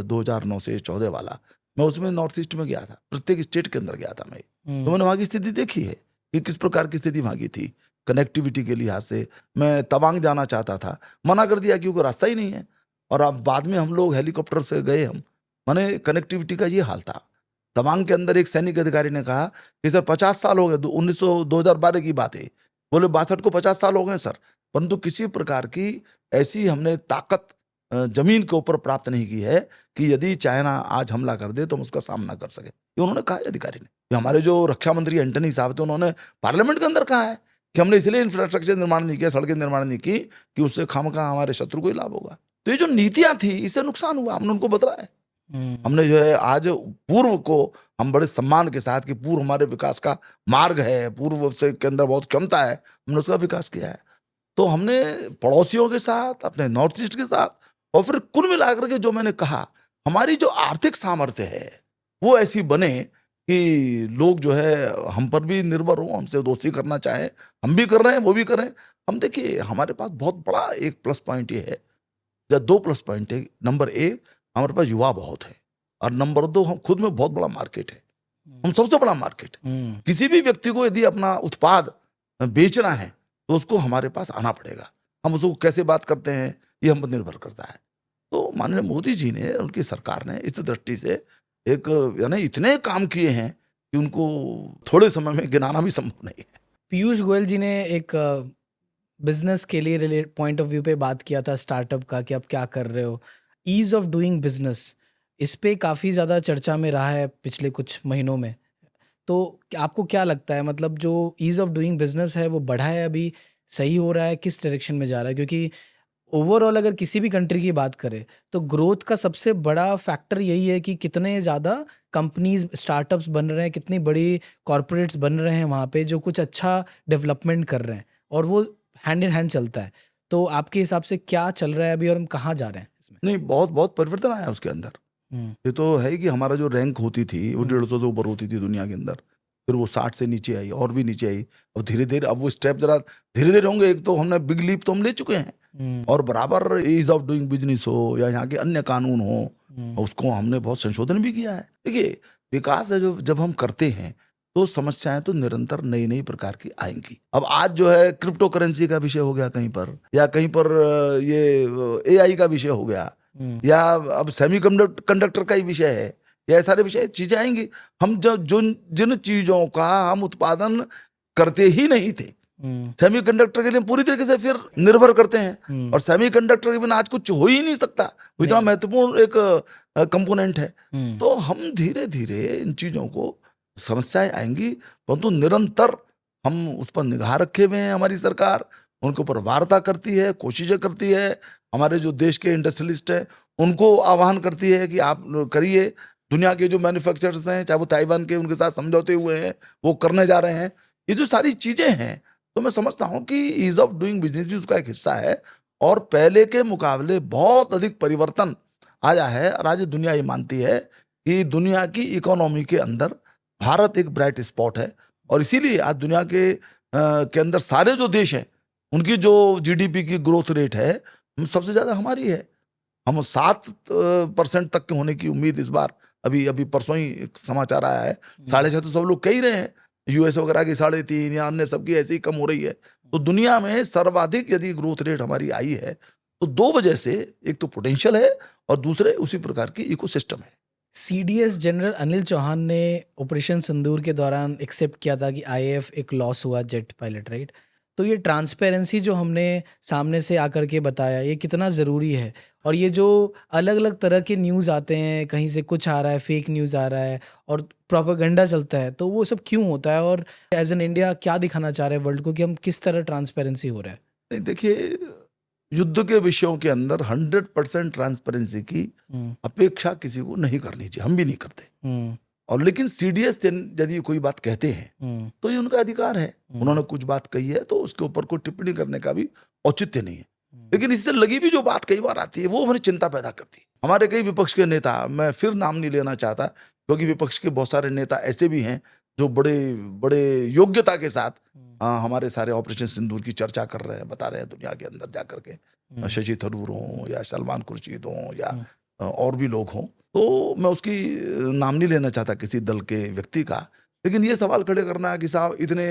2009 से 14 वाला, मैं उसमें नॉर्थ ईस्ट में गया था, प्रत्येक स्टेट के अंदर गया था मैं। तो मैंने वहाँ की स्थिति देखी है कि किस प्रकार की स्थिति वहाँ की थी कनेक्टिविटी के लिहाज से। मैं तवांग जाना चाहता था, मना कर दिया क्योंकि रास्ता ही नहीं है। और अब बाद में हम लोग हेलीकॉप्टर से गए, हम माने कनेक्टिविटी का ये हाल था। तवांग के अंदर एक सैनिक अधिकारी ने कहा कि सर 50 साल हो गए, 2012 की बात है, बोले 62 को 50 साल हो गए सर, परंतु किसी प्रकार की ऐसी हमने ताकत जमीन के ऊपर प्राप्त नहीं की है कि यदि चाइना आज हमला कर दे तो हम उसका सामना कर सके। ये उन्होंने कहा अधिकारी ने। ये हमारे जो रक्षा मंत्री एंटनी साहब थे, उन्होंने पार्लियामेंट के अंदर कहा है कि हमने इसलिए इंफ्रास्ट्रक्चर निर्माण नहीं किया, सड़कें निर्माण नहीं की कि उससे खामखा हमारे शत्रु को ही लाभ होगा। तो ये जो नीतियां थी इससे नुकसान हुआ, हमने उनको बदला है। हमने जो है आज पूर्व को हम बड़े सम्मान के साथ कि पूर्व हमारे विकास का मार्ग है, पूर्व से के अंदर बहुत क्षमता है, हमने उसका विकास किया है। तो हमने पड़ोसियों के साथ, अपने नॉर्थ ईस्ट के साथ, और फिर कुल मिलाकर के जो मैंने कहा, हमारी जो आर्थिक सामर्थ्य है वो ऐसी बने कि लोग जो है हम पर भी निर्भर हो, हमसे दोस्ती करना चाहें, हम भी कर रहे हैं, वो भी करें। हम देखिए हमारे पास बहुत बड़ा एक प्लस पॉइंट ये है, या 2 प्लस पॉइंट है। नंबर 1, हमारे पास युवा बहुत है, और नंबर 2, हम खुद में बहुत बड़ा मार्केट है, हम सबसे बड़ा मार्केट। किसी भी व्यक्ति को यदि अपना उत्पाद बेचना है तो उसको हमारे पास आना पड़ेगा। हम उसको कैसे बात करते हैं ये हम पर निर्भर करता है। तो माननीय मोदी जी ने, उनकी सरकार ने इस दृष्टि से एक यानी इतने काम किए हैं कि उनको थोड़े समय में गिनाना भी संभव नहीं है। पीयूष गोयल जी ने एक बिजनेस के लिए रिलेटेड पॉइंट ऑफ व्यू पे बात किया था स्टार्टअप का, कि आप क्या कर रहे हो, ईज ऑफ डूइंग बिजनेस, इस पे काफ़ी ज़्यादा चर्चा में रहा है पिछले कुछ महीनों में। तो आपको क्या लगता है, मतलब जो ईज ऑफ डूइंग बिजनेस है वो बढ़ा है अभी, सही हो रहा है, किस डायरेक्शन में जा रहा है? क्योंकि ओवरऑल अगर किसी भी कंट्री की बात करें तो ग्रोथ का सबसे बड़ा फैक्टर यही है कि कितने ज़्यादा कंपनीज, स्टार्टअप्स बन रहे हैं, कितनी बड़ी कॉरपोरेट्स बन रहे हैं वहाँ पे जो कुछ अच्छा डेवलपमेंट कर रहे हैं, और वो हैंड इन हैंड चलता है। तो आपके हिसाब से क्या चल रहा है अभी और हम कहाँ जा रहे हैं इसमें? नहीं, बहुत बहुत परिवर्तन आया उसके अंदर। ये तो है कि हमारा जो रैंक होती थी वो 150 से ऊपर होती थी दुनिया के अंदर, फिर वो 60 से नीचे आई, और भी नीचे आई, और धीरे धीरे अब वो स्टेप जरा धीरे धीरे होंगे। एक तो हमने बिग लीप तो हम ले चुके हैं, और बराबर ईज ऑफ डूइंग बिजनेस हो या यहाँ के अन्य कानून हो, उसको हमने बहुत संशोधन भी किया है। देखिए विकास है जो जब हम करते हैं तो समस्याएं तो निरंतर नई नई प्रकार की आएंगी। अब आज जो है क्रिप्टो करेंसी का विषय हो गया कहीं पर, या कहीं पर ये AI का विषय हो गया, या अब सेमी कंडक्टर का ही विषय है, या सारे विषय चीजें आएंगी। हम जिन चीजों का हम उत्पादन करते ही नहीं थे, सेमीकंडक्टर के लिए पूरी तरीके से फिर निर्भर करते हैं, और सेमीकंडक्टर के बिना आज कुछ हो ही नहीं सकता, वो इतना महत्वपूर्ण एक कंपोनेंट है। तो हम धीरे धीरे इन चीजों को, समस्याएं आएंगी, परंतु निरंतर हम उस पर निगाह रखे हुए हैं। हमारी सरकार उनके ऊपर वार्ता करती है, कोशिशें करती है। हमारे जो देश के इंडस्ट्रियलिस्ट हैं उनको आह्वान करती है कि आप करिए। दुनिया के जो मैन्युफैक्चरर्स हैं, चाहे वो ताइवान के, उनके साथ समझौते हुए हैं, वो करने जा रहे हैं। ये जो सारी चीजें हैं, तो मैं समझता हूं कि ईज ऑफ डूइंग बिजनेस भी उसका एक हिस्सा है, और पहले के मुकाबले बहुत अधिक परिवर्तन आया है। और आज दुनिया ये मानती है कि दुनिया की इकोनॉमी के अंदर भारत एक ब्राइट स्पॉट है, और इसीलिए आज दुनिया के अंदर सारे जो देश हैं उनकी जो GDP की ग्रोथ रेट है सबसे ज्यादा हमारी है। हम 7% तक के होने की उम्मीद इस बार, अभी परसों ही एक समाचार आया है, 6.5 तो सब लोग कह ही रहे हैं, US वगैरह की 3.5 या अन्य सबकी ऐसी ही कम हो रही है। तो दुनिया में सर्वाधिक यदि ग्रोथ रेट हमारी आई है तो 2 वजह से, एक तो पोटेंशियल है और दूसरे उसी प्रकार की इकोसिस्टम है। CDS जनरल अनिल चौहान ने ऑपरेशन सिंदूर के दौरान एक्सेप्ट किया था कि IAF एक लॉस हुआ जेट पायलट, राइट? तो ये ट्रांसपेरेंसी जो हमने सामने से आकर के बताया, ये कितना ज़रूरी है? और ये जो अलग अलग तरह के न्यूज़ आते हैं, कहीं से कुछ आ रहा है, फेक न्यूज़ आ रहा है और प्रोपेगेंडा चलता है, तो वो सब क्यों होता है? और एज एन इंडिया क्या दिखाना चाह रहे हैं वर्ल्ड को कि हम किस तरह ट्रांसपेरेंसी हो रहा है? नहीं, देखिए युद्ध के विषयों के अंदर 100% ट्रांसपेरेंसी की अपेक्षा किसी को नहीं करनी चाहिए, हम भी नहीं करते। और लेकिन CDS यदि कोई बात कहते हैं तो ये उनका अधिकार है, उन्होंने कुछ बात कही है तो उसके ऊपर कोई टिप्पणी करने का भी औचित्य नहीं है। लेकिन इससे लगी भी जो बात कई बार आती है वो हमारी चिंता पैदा करती है। हमारे कई विपक्ष के नेता, मैं फिर नाम नहीं लेना चाहता क्योंकि विपक्ष के बहुत सारे नेता ऐसे भी हैं जो बड़े बड़े योग्यता के साथ हमारे सारे ऑपरेशन सिंदूर की चर्चा कर रहे हैं, बता रहे हैं दुनिया के अंदर जाकर के, शशि थरूर हों या सलमान खुर्शीद हों या और भी लोग हों। तो मैं उसकी नाम नहीं लेना चाहता किसी दल के व्यक्ति का, लेकिन ये सवाल खड़े करना कि साहब इतने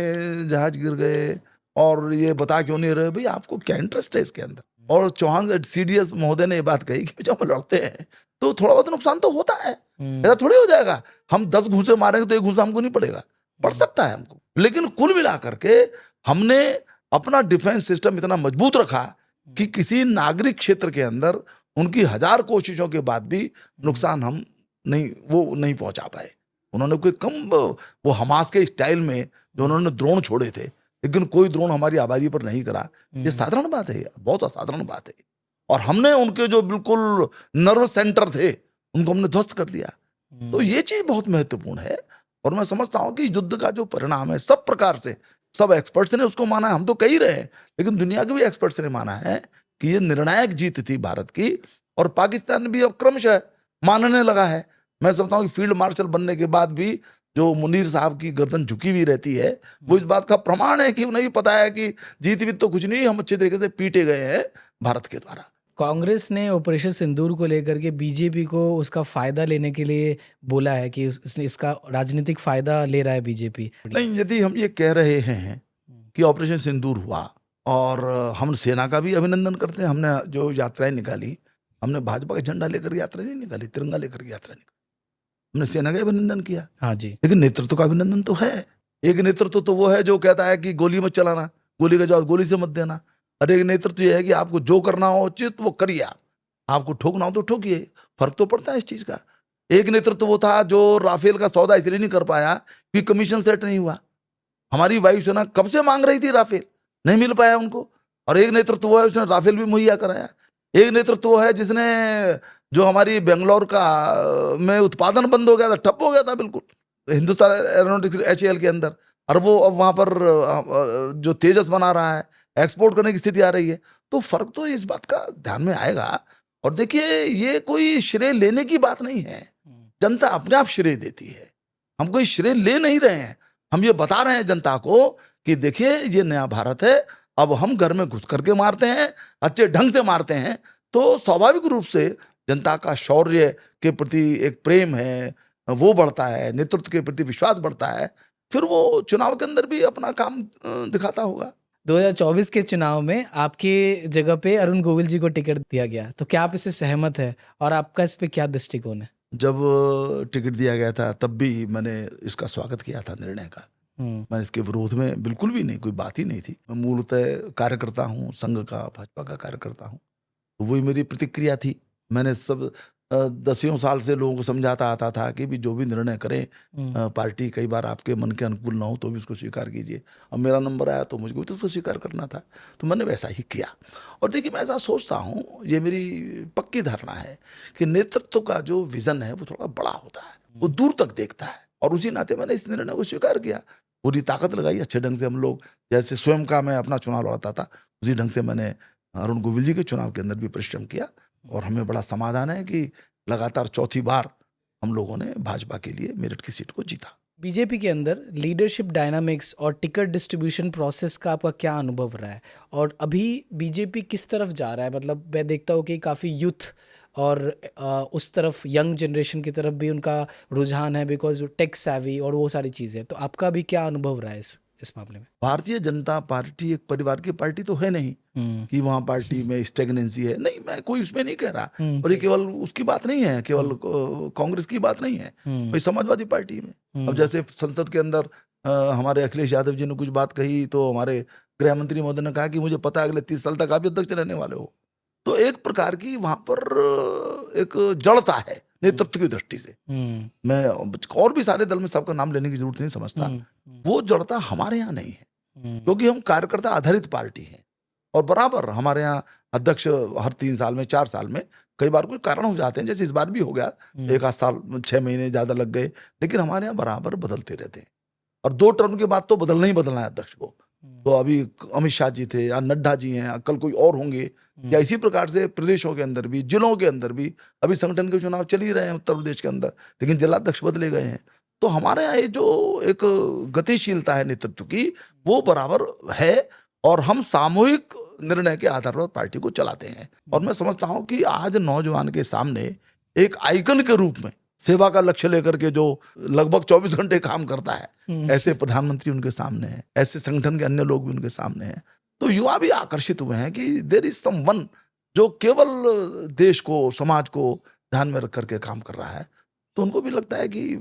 जहाज गिर गए और ये बता क्यों नहीं रहे, भाई आपको क्या इंटरेस्ट है इसके अंदर? और चौहान CDS महोदय ने ये बात कही कि जब हम लड़ते हैं तो थोड़ा बहुत नुकसान तो होता है, ऐसा थोड़ी हो जाएगा हम 10 घूंसे मारेंगे तो एक घूंसा हमको नहीं पड़ेगा, पड़ सकता है हमको। लेकिन कुल मिला करके हमने अपना डिफेंस सिस्टम इतना मजबूत रखा कि किसी नागरिक क्षेत्र के अंदर उनकी 1000 कोशिशों के बाद भी नुकसान हम नहीं पहुंचा पाए। उन्होंने कोई कम वो हमास के स्टाइल में जो उन्होंने ड्रोन छोड़े थे, लेकिन कोई ड्रोन हमारी आबादी पर नहीं करा, ये साधारण बात है, बहुत असाधारण बात है। और हमने उनके जो बिल्कुल नर्व सेंटर थे उनको हमने ध्वस्त कर दिया। तो ये चीज बहुत महत्वपूर्ण है। और मैं समझता हूं कि युद्ध का जो परिणाम है, सब प्रकार से सब एक्सपर्ट्स ने उसको माना है, हम तो कह ही रहे हैं, लेकिन दुनिया के भी एक्सपर्ट्स ने माना है कि ये निर्णायक जीत थी भारत की। और पाकिस्तान भी अब क्रमशः मानने लगा है। मैं समझता हूँ कि फील्ड मार्शल बनने के बाद भी जो मुनीर साहब की गर्दन झुकी हुई रहती है, वो इस बात का प्रमाण है कि उन्हें भी पता है कि जीत भी तो कुछ नहीं, हम अच्छे तरीके से पीटे गए हैं भारत के द्वारा। कांग्रेस ने ऑपरेशन सिंदूर को लेकर के बीजेपी को उसका फायदा लेने के लिए बोला है कि इसका राजनीतिक फायदा ले रहा है बीजेपी। नहीं, यदि हम ये कह रहे हैं कि ऑपरेशन सिंदूर हुआ और हम सेना का भी अभिनंदन करते हैं, हमने जो यात्राएं निकाली, हमने भाजपा का झंडा लेकर यात्रा नहीं निकाली, तिरंगा लेकर यात्रा निकाली, हमने सेना का अभिनंदन किया। हाँ जी। लेकिन नेतृत्व का अभिनंदन तो है। एक नेतृत्व तो वो है जो कहता है कि गोली मत चलाना, गोली का जवाब गोली से मत देना। और एक नेतृत्व ये है कि आपको जो करना हो उचित वो करिए, आपको ठोकना हो तो ठोकिए। फर्क तो पड़ता है इस चीज का। एक नेतृत्व वो था जो राफेल का सौदा इसलिए नहीं कर पाया कि कमीशन सेट नहीं हुआ। हमारी वायुसेना कब से मांग रही थी राफेल, नहीं मिल पाया उनको। और एक नेतृत्व वो है उसने राफेल भी मुहैया कराया। एक नेतृत्व वो है जिसने जो हमारी बेंगलोर का में उत्पादन बंद हो गया था, ठप हो गया था बिल्कुल हिंदुस्तान एरोनॉटिक्स HAL के अंदर, और वो अब वहां पर जो तेजस बना रहा है, एक्सपोर्ट करने की स्थिति आ रही है। तो फर्क तो इस बात का ध्यान में आएगा। और देखिए, ये कोई श्रेय लेने की बात नहीं है, जनता अपने आप श्रेय देती है। हम कोई श्रेय ले नहीं रहे हैं, हम ये बता रहे हैं जनता को कि देखिए ये नया भारत है, अब हम घर में घुस करके मारते हैं, अच्छे ढंग से मारते हैं, तो स्वाभाविक रूप से जनता का शौर्य के प्रति एक प्रेम है वो बढ़ता है, नेतृत्व के प्रति विश्वास बढ़ता है, फिर वो चुनाव के अंदर भी अपना काम दिखाता होगा। 2024 के चुनाव में आपके जगह पे अरुण गोविल जी को टिकट दिया गया, तो क्या आप इससे सहमत है और आपका इस पे क्या दृष्टिकोण है? जब टिकट दिया गया था तब भी मैंने इसका स्वागत किया था निर्णय का। मैं इसके विरोध में बिल्कुल भी नहीं, कोई बात ही नहीं थी। मैं मूलतः कार्यकर्ता हूँ, संघ का, भाजपा का कार्यकर्ता हूँ, तो वही मेरी प्रतिक्रिया थी। मैंने सब 10 साल से लोगों को समझाता आता था कि भी जो भी निर्णय करें पार्टी, कई बार आपके मन के अनुकूल ना हो तो भी उसको स्वीकार कीजिए। अब मेरा नंबर आया तो मुझको भी तो उसको स्वीकार करना था, तो मैंने वैसा ही किया। और देखिए, मैं ऐसा सोचता हूँ, ये मेरी पक्की धारणा है कि नेतृत्व का जो विजन है वो थोड़ा बड़ा होता है, वो दूर तक देखता है। और उसी नाते मैंने इस निर्णय को स्वीकार किया, पूरी ताकत लगाई अच्छे ढंग से। हम लोग जैसे स्वयं का मैं अपना चुनाव लड़ता था, उसी ढंग से मैंने अरुण गोविल जी के चुनाव के अंदर भी परिश्रम किया। और हमें बड़ा समाधान है कि लगातार चौथी बार हम लोगों ने भाजपा के लिए मेरठ की सीट को जीता। बीजेपी के अंदर लीडरशिप डायनामिक्स और टिकट डिस्ट्रीब्यूशन प्रोसेस का आपका क्या अनुभव रहा है, और अभी बीजेपी किस तरफ जा रहा है? मतलब मैं देखता हूँ कि काफ़ी यूथ और उस तरफ यंग जनरेशन की तरफ भी उनका रुझान है, बिकॉज टेक सैवी और वो सारी चीज़ें। तो आपका भी क्या अनुभव रहा है इस मामले में? भारतीय जनता पार्टी एक परिवार की पार्टी तो है नहीं कि वहाँ पार्टी में स्टेगनेंसी है, नहीं, मैं कोई उसमें नहीं कह रहा। और ये केवल उसकी बात नहीं है, केवल कांग्रेस की बात नहीं है, भाई समाजवादी पार्टी में। अब जैसे संसद के अंदर हमारे अखिलेश यादव जी ने कुछ बात कही, तो हमारे गृह मंत्री महोदय ने कहा कि मुझे पता है अगले 30 साल तक आप अध्यक्ष रहने वाले हो। तो एक प्रकार की वहां पर एक जड़ता है नेतृत्व की दृष्टि से। मैं और भी सारे दल में सबका नाम लेने की जरूरत नहीं समझता, वो जड़ता हमारे यहाँ नहीं है, क्योंकि हम कार्यकर्ता आधारित पार्टी हैं। और बराबर हमारे यहाँ अध्यक्ष हर 3 साल में, 4 साल में कई बार कोई कारण हो जाते हैं, जैसे इस बार भी हो गया, 1 आध साल 6 महीने ज्यादा लग गए, लेकिन हमारे यहाँ बराबर बदलते रहते हैं। और 2 टर्म के बाद तो बदलना ही बदलना है अध्यक्ष को। तो अभी अमित शाह जी थे, या नड्डा जी हैं, कल कोई और होंगे, या इसी प्रकार से प्रदेशों के अंदर भी, जिलों के अंदर भी अभी संगठन के चुनाव चल ही रहे हैं उत्तर प्रदेश के अंदर, लेकिन जिलाध्यक्ष बदले गए हैं। तो हमारे यहाँ ये जो एक गतिशीलता है नेतृत्व की, वो बराबर है, और हम सामूहिक निर्णय के आधार पर पार्टी को चलाते हैं। और मैं समझता हूं कि आज नौजवान के सामने एक आइकन के रूप में सेवा का लक्ष्य लेकर के जो लगभग 24 घंटे काम करता है, ऐसे प्रधानमंत्री उनके सामने हैं, ऐसे संगठन के अन्य लोग भी उनके सामने हैं। तो युवा भी आकर्षित हुए हैं कि देयर इज समवन जो केवल देश को, समाज को ध्यान में रख करके काम कर रहा है, तो उनको भी लगता है कि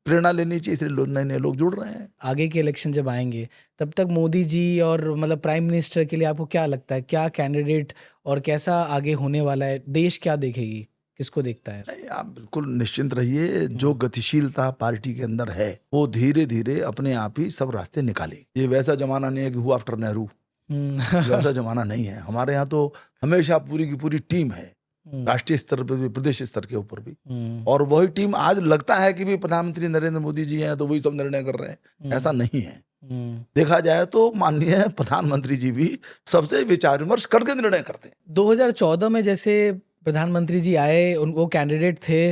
प्रेरणा लेनी चाहिए, इसलिए नए नए लोग जुड़ रहे हैं। आगे के इलेक्शन जब आएंगे तब तक मोदी जी और मतलब प्राइम मिनिस्टर के लिए आपको क्या लगता है, क्या कैंडिडेट और कैसा आगे होने वाला है, देश क्या देखेगी, किसको देखता है? नहीं, आप बिल्कुल निश्चिंत रहिए, जो गतिशीलता पार्टी के अंदर है वो धीरे धीरे अपने आप ही सब रास्ते निकाले। ये वैसा जमाना नहीं है कि हु आफ्टर नेहरू, वैसा जमाना नहीं है। हमारे यहाँ तो हमेशा पूरी की पूरी टीम है, राष्ट्रीय स्तर पर भी, प्रदेश स्तर के ऊपर भी, और वही टीम आज लगता है कि भी प्रधानमंत्री नरेंद्र मोदी जी हैं तो वही सब निर्णय कर रहे हैं, ऐसा नहीं है। देखा जाए तो माननीय प्रधानमंत्री जी भी सबसे विचार विमर्श करके निर्णय करते हैं। 2014 में जैसे प्रधानमंत्री जी आए, वो कैंडिडेट थे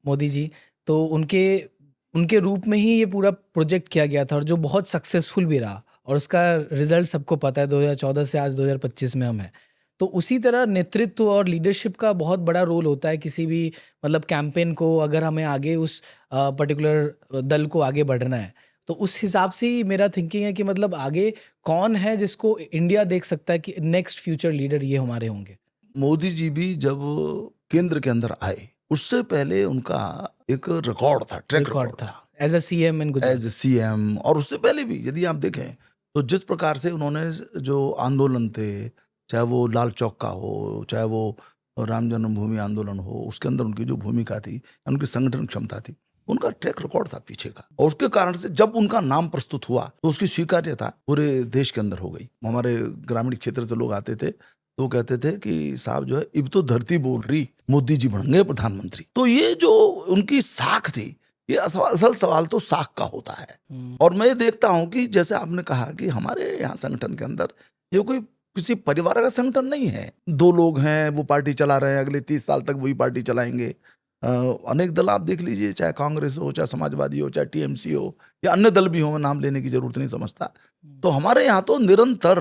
मोदी जी, तो उनके रूप में ही ये पूरा प्रोजेक्ट किया गया था और जो बहुत सक्सेसफुल भी रहा, और उसका रिजल्ट सबको पता है। 2014 से आज 2025 में हम हैं। तो उसी तरह नेतृत्व और लीडरशिप का बहुत बड़ा रोल होता है किसी भी मतलब कैंपेन को, अगर हमें आगे उस पर्टिकुलर दल को आगे बढ़ना है। तो उस हिसाब से ही मेरा थिंकिंग है कि मतलब आगे कौन है जिसको इंडिया देख सकता है कि नेक्स्ट फ्यूचर लीडर ये हमारे होंगे। मोदी जी भी जब केंद्र के अंदर आए, उससे पहले उनका एक रिकॉर्ड था, ट्रैक रिकॉर्ड था as a CM in Gujarat, as a CM. और उससे पहले भी यदि आप देखें तो जिस प्रकार से उन्होंने जो आंदोलन थे, चाहे वो लाल चौक का हो, चाहे वो राम जन्मभूमि आंदोलन हो, उसके अंदर उनकी जो भूमिका थी, उनकी संगठन क्षमता थी, उनका ट्रैक रिकॉर्ड था पीछे का। और उसके कारण से जब उनका नाम प्रस्तुत हुआ तो उसकी स्वीकार्यता पूरे देश के अंदर हो गई। हमारे ग्रामीण क्षेत्र से लोग आते थे तो वो कहते थे कि साहब जो है, अब तो धरती बोल रही, मोदी जी बनेंगे प्रधानमंत्री। तो ये जो उनकी साख थी, ये असल सवाल तो साख का होता है। और मैं देखता हूं कि जैसे आपने कहा कि हमारे यहाँ संगठन के अंदर ये कोई किसी परिवार का संगठन नहीं है। दो लोग हैं, वो पार्टी चला रहे हैं, अगले 30 साल तक वही पार्टी चलाएंगे। अनेक दल आप देख लीजिए, चाहे कांग्रेस हो, चाहे समाजवादी हो, चाहे टीएमसी हो, या अन्य दल भी हो, मैं नाम लेने की जरूरत नहीं समझता। तो हमारे यहाँ तो निरंतर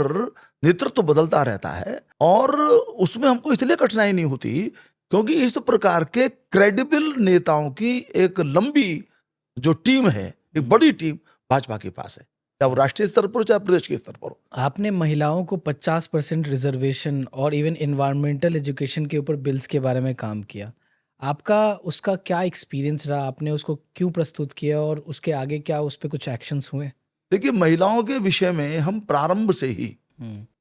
नेतृत्व बदलता रहता है, और उसमें हमको इसलिए कठिनाई नहीं होती क्योंकि इस प्रकार के क्रेडिबल नेताओं की एक लंबी जो टीम है, एक बड़ी टीम भाजपा के पास है, चाहे वो राष्ट्रीय स्तर पर हो, चाहे प्रदेश के स्तर पर हो। आपने महिलाओं को 50% रिजर्वेशन और इवन एनवायरमेंटल एजुकेशन के ऊपर बिल्स के बारे में काम किया। आपका उसका क्या एक्सपीरियंस रहा? आपने उसको क्यों प्रस्तुत किया और उसके आगे क्या उस पर कुछ एक्शंस हुए? देखिए, महिलाओं के विषय में हम प्रारंभ से ही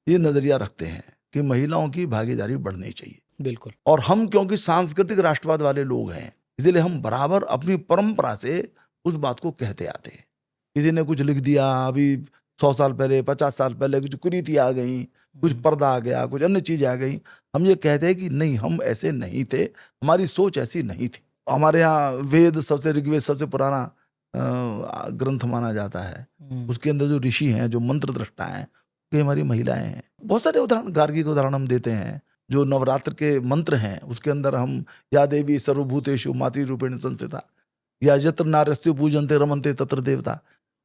ये नजरिया रखते हैं कि महिलाओं की भागीदारी बढ़नी चाहिए। बिल्कुल। और हम क्योंकि सांस्कृतिक राष्ट्रवाद वाले लोग हैं, इसलिए हम बराबर अपनी परंपरा से उस बात को कहते आते हैं। किसी ने कुछ लिख दिया, अभी 100 साल पहले, 50 साल पहले कुछ कुरीति आ गई, कुछ पर्दा आ गया, कुछ अन्य चीज आ गई, हम ये कहते हैं कि नहीं, हम ऐसे नहीं थे, हमारी सोच ऐसी नहीं थी। हमारे यहाँ वेद सबसे, ऋग्वेद सबसे पुराना ग्रंथ माना जाता है। उसके अंदर जो ऋषि हैं, जो मंत्र दृष्टा हैं, कि हमारी महिलाएं हैं। बहुत सारे उदाहरण, गार्गी के उदाहरण हम देते हैं। जो नवरात्र के मंत्र हैं उसके अंदर हम या देवी सर्वभूतेषु मातृरूपेण संस्थिता, या यत्र नार्यस्तु पूजन्ते रमन्ते तत्र देवता।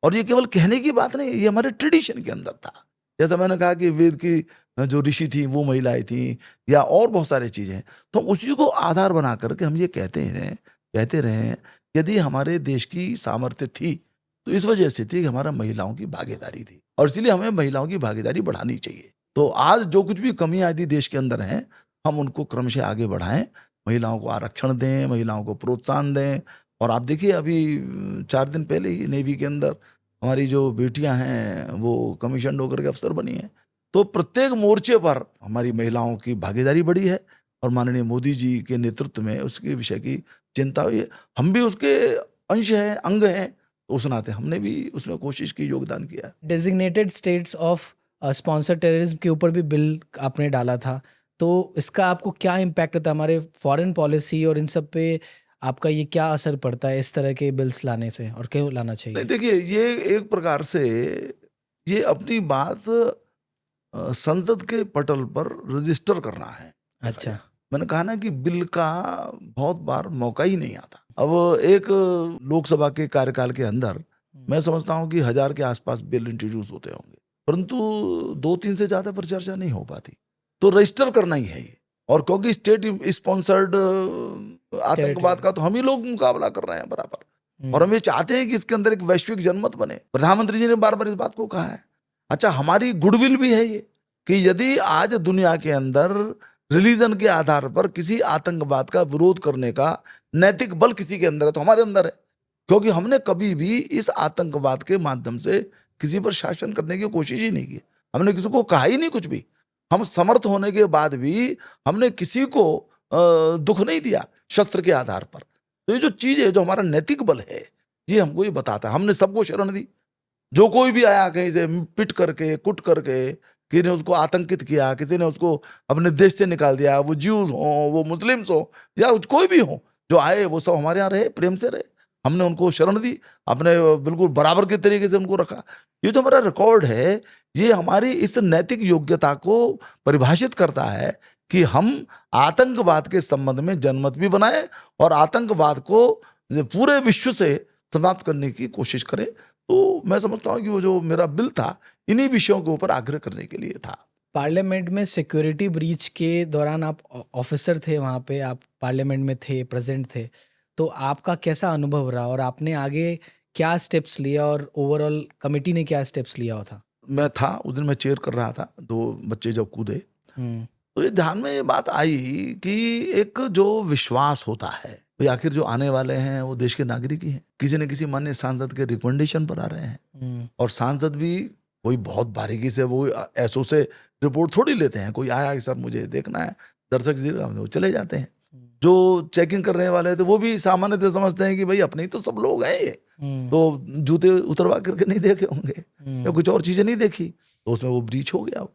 और ये केवल कहने की बात नहीं, ये हमारे ट्रेडिशन के अंदर था। जैसा मैंने कहा कि वेद की जो ऋषि थी वो महिलाएं थी, या और बहुत सारी चीजें। तो उसी को आधार बना करके हम ये कहते रहे, यदि हमारे देश की सामर्थ्य थी तो इस वजह से थी कि हमारा महिलाओं की भागीदारी थी, और इसलिए हमें महिलाओं की भागीदारी बढ़ानी चाहिए। तो आज जो कुछ भी कमियां यदि देश के अंदर हैं, हम उनको क्रमशः आगे बढ़ाएं, महिलाओं को आरक्षण दें, महिलाओं को प्रोत्साहन दें। और आप देखिए, अभी 4 दिन पहले ही नेवी के अंदर हमारी जो बेटियां हैं वो कमीशन होकर के अफसर बनी हैं। तो प्रत्येक मोर्चे पर हमारी महिलाओं की भागीदारी बढ़ी है, और माननीय मोदी जी के नेतृत्व में उसके विषय की चिंता हुई है। हम भी उसके अंश हैं, अंग हैं, तो उस नाते हमने भी उसमें कोशिश की, योगदान किया। Designated states of sponsor terrorism के ऊपर भी बिल आपने डाला था, तो इसका आपको क्या इम्पैक्ट होता है हमारे फॉरेन पॉलिसी और इन सब पे? आपका ये क्या असर पड़ता है इस तरह के बिल्स लाने से, और क्यों लाना चाहिए? नहीं, देखिए, ये एक प्रकार से ये अपनी बात संसद के पटल पर रजिस्टर करना है। अच्छा। मैंने कहा ना कि बिल का बहुत बार मौका ही नहीं आता। अब एक लोकसभा के कार्यकाल के अंदर मैं समझता हूं कि 1000 के आसपास बिल इंट्रोड्यूस होते होंगे, परंतु 2-3 से ज्यादा पर चर्चा नहीं हो पाती। तो रजिस्टर करना ही है ये। और क्योंकि स्टेट स्पॉन्सर्ड आतंकवाद का तो हम ही लोग मुकाबला कर रहे हैं बराबर, और हम ये चाहते हैं कि इसके अंदर एक वैश्विक जनमत बने। प्रधानमंत्री जी ने बार बार इस बात को कहा है। अच्छा, हमारी गुडविल भी है ये कि यदि आज दुनिया के अंदर रिलीजन के आधार पर किसी आतंकवाद का विरोध करने का नैतिक बल किसी के अंदर है तो हमारे अंदर है, क्योंकि हमने कभी भी इस आतंकवाद के माध्यम से किसी पर शासन करने की कोशिश ही नहीं की। हमने किसी को कहा ही नहीं कुछ भी। हम समर्थ होने के बाद भी हमने किसी को दुख नहीं दिया शस्त्र के आधार पर। तो ये जो चीज है, जो हमारा नैतिक बल है, ये हमको ये बताता है। हमने सबको शरण दी। जो कोई भी आया कहीं से पिट करके कुट करके, किसी ने उसको आतंकित किया, किसी ने उसको अपने देश से निकाल दिया, वो ज्यूज हो, वो मुस्लिम्स हो, या कोई भी हो, जो आए वो सब हमारे यहाँ रहे, प्रेम से रहे। हमने उनको शरण दी, अपने बिल्कुल बराबर के तरीके से उनको रखा। ये जो हमारा रिकॉर्ड है, ये हमारी इस नैतिक योग्यता को परिभाषित करता है कि हम आतंकवाद के संबंध में जनमत भी बनाए और आतंकवाद को पूरे विश्व से समाप्त करने की कोशिश करें। तो मैं समझता हूँ कि वो जो मेरा बिल था, इन्हीं विषयों के ऊपर आग्रह करने के लिए था। पार्लियामेंट में सिक्योरिटी ब्रीच के दौरान आप ऑफिसर थे, वहाँ पे आप पार्लियामेंट में थे, प्रेजेंट थे, तो आपका कैसा अनुभव रहा और आपने आगे क्या स्टेप्स लिया और ओवरऑल कमेटी ने क्या स्टेप्स लिया हो था? मैं था उस दिन, मैं चेयर कर रहा था, 2 बच्चे जब कूदे तो ये ध्यान में ये बात आई कि एक जो विश्वास होता है, भाई आखिर जो आने वाले हैं वो देश के नागरिक ही हैं, किसी न किसी माननीय सांसद के रिकमेंडेशन पर आ रहे हैं। और सांसद भी कोई बहुत बारीकी से वो ऐसो से रिपोर्ट थोड़ी लेते हैं। कोई आया कि सर मुझे देखना है, दर्शक जी वो चले जाते हैं। जो चेकिंग करने वाले थे वो भी सामान्यतः समझते हैं कि भाई अपने ही तो सब लोग हैं, ये तो जूते उतरवा करके नहीं देखे होंगे या कुछ और चीजें नहीं देखी, तो उसमें वो ब्रीच हो गया।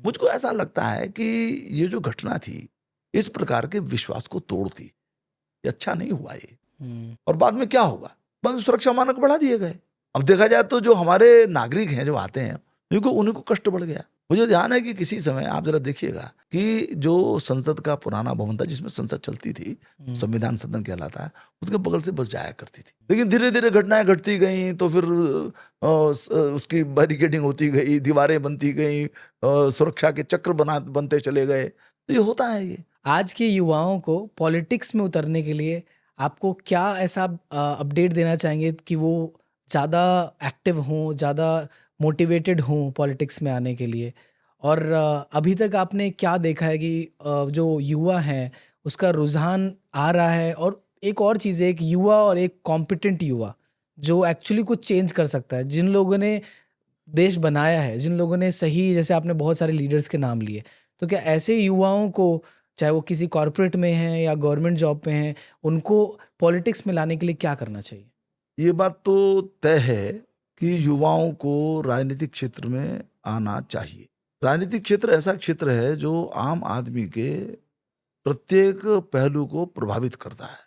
मुझको ऐसा लगता है कि ये जो घटना थी, इस प्रकार के विश्वास को तोड़ती, ये अच्छा नहीं हुआ ये। और बाद में क्या होगा, बाद में सुरक्षा मानक बढ़ा दिए गए। अब देखा जाए तो जो हमारे नागरिक हैं, जो आते हैं, उन्हीं को कष्ट बढ़ गया। मुझे ध्यान है कि किसी समय आप जरा देखिएगा कि जो संसद का पुराना भवन था, जिसमें संसद चलती थी, संविधान सदन कहलाता है, उसके बगल से बस जाया करती थी। लेकिन धीरे धीरे घटनाएं घटती गई, तो फिर उसकी बैरिकेडिंग होती गई, दीवारें बनती गई, सुरक्षा के चक्र बनते चले गए। तो ये होता है। ये आज के युवाओं को पॉलिटिक्स में उतरने के लिए आपको क्या ऐसा अपडेट देना चाहेंगे कि वो ज़्यादा एक्टिव हों, ज़्यादा मोटिवेटेड हों पॉलिटिक्स में आने के लिए? और अभी तक आपने क्या देखा है कि जो युवा हैं उसका रुझान आ रहा है? और एक और चीज़ है, एक युवा और एक कॉम्पिटेंट युवा जो एक्चुअली कुछ चेंज कर सकता है, जिन लोगों ने देश बनाया है, जिन लोगों ने सही, जैसे आपने बहुत सारे लीडर्स के नाम लिए, तो क्या ऐसे युवाओं को, चाहे वो किसी कॉर्पोरेट में हैं या गवर्नमेंट जॉब पे हैं, उनको पॉलिटिक्स में लाने के लिए क्या करना चाहिए? ये बात तो तय है कि युवाओं को राजनीतिक क्षेत्र में आना चाहिए। राजनीतिक क्षेत्र ऐसा क्षेत्र है जो आम आदमी के प्रत्येक पहलू को प्रभावित करता है,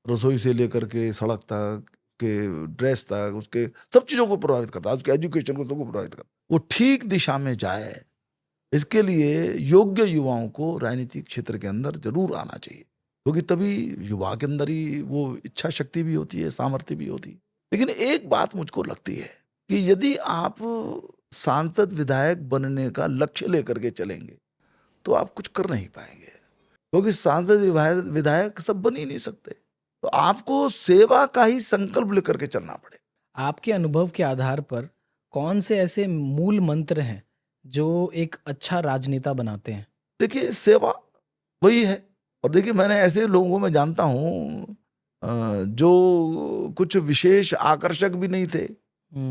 रसोई से लेकर के सड़क तक, के ड्रेस तक, उसके सब चीजों को प्रभावित करता है, उसके एजुकेशन को सबको प्रभावित करता है। वो ठीक दिशा में जाए, इसके लिए योग्य युवाओं को राजनीतिक क्षेत्र के अंदर जरूर आना चाहिए, क्योंकि तभी युवा के अंदर ही वो इच्छा शक्ति भी होती है, सामर्थ्य भी होती है। लेकिन एक बात मुझको लगती है कि यदि आप सांसद विधायक बनने का लक्ष्य लेकर के चलेंगे तो आप कुछ कर नहीं पाएंगे, क्योंकि सांसद विधायक सब बन ही नहीं सकते। तो आपको सेवा का ही संकल्प लेकर के चलना पड़ेगा। आपके अनुभव के आधार पर कौन से ऐसे मूल मंत्र हैं जो एक अच्छा राजनेता बनाते हैं? देखिए, सेवा वही है। और देखिए, मैंने ऐसे लोगों को मैं जानता हूँ जो कुछ विशेष आकर्षक भी नहीं थे।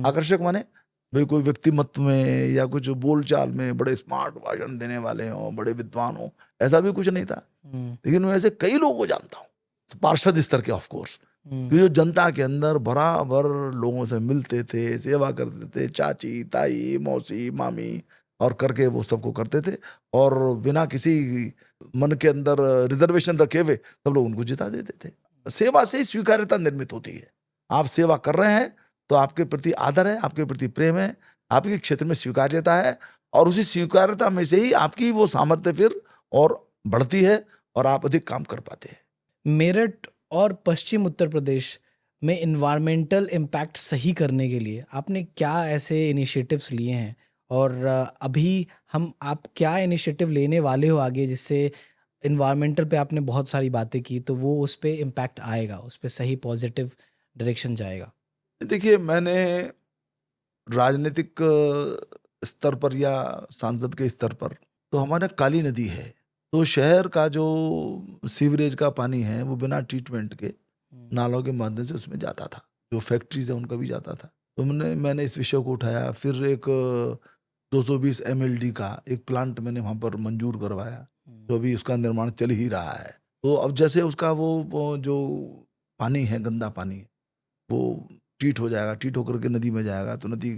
आकर्षक माने भाई कोई व्यक्तिमत्व में या कुछ बोलचाल में बड़े स्मार्ट भाषण देने वाले हों, बड़े विद्वान हों, ऐसा भी कुछ नहीं था। लेकिन मैं ऐसे कई लोगों को जानता हूँ, पार्षद स्तर के ऑफ कोर्स, कि जो जनता के अंदर बराबर लोगों से मिलते थे, सेवा करते थे, चाची, ताई, मौसी, मामी, और करके वो सबको करते थे, और बिना किसी मन के अंदर रिजर्वेशन रखे हुए सब लोग उनको जिता देते थे। सेवा से ही स्वीकार्यता निर्मित होती है। आप सेवा कर रहे हैं तो आपके प्रति आदर है, आपके प्रति प्रेम है, आपके क्षेत्र में स्वीकार्यता है, और उसी स्वीकार्यता में से ही आपकी वो सामर्थ्य फिर और बढ़ती है और आप अधिक काम कर पाते हैं। मेरठ और पश्चिम उत्तर प्रदेश में इन्वायरमेंटल इम्पैक्ट सही करने के लिए आपने क्या ऐसे इनिशिएटिव्स लिए हैं, और अभी आप क्या इनिशिएटिव लेने वाले हो आगे, जिससे इन्वायरमेंटल पे आपने बहुत सारी बातें की, तो वो उस पर इम्पैक्ट आएगा, उस पर सही पॉजिटिव डायरेक्शन जाएगा? देखिए, मैंने राजनीतिक स्तर पर या सांसद के स्तर पर, तो हमारे काली नदी है, तो शहर का जो सीवरेज का पानी है वो बिना ट्रीटमेंट के नालों के माध्यम से उसमें जाता था, जो फैक्ट्रीज है उनका भी जाता था। तो मैंने इस विषय को उठाया, फिर एक 220 MLD का एक प्लांट मैंने वहाँ पर मंजूर करवाया, तो अभी उसका निर्माण चल ही रहा है। तो अब जैसे उसका वो जो पानी है, गंदा पानी, वो ट्रीट हो जाएगा, ट्रीट होकर के नदी में जाएगा तो नदी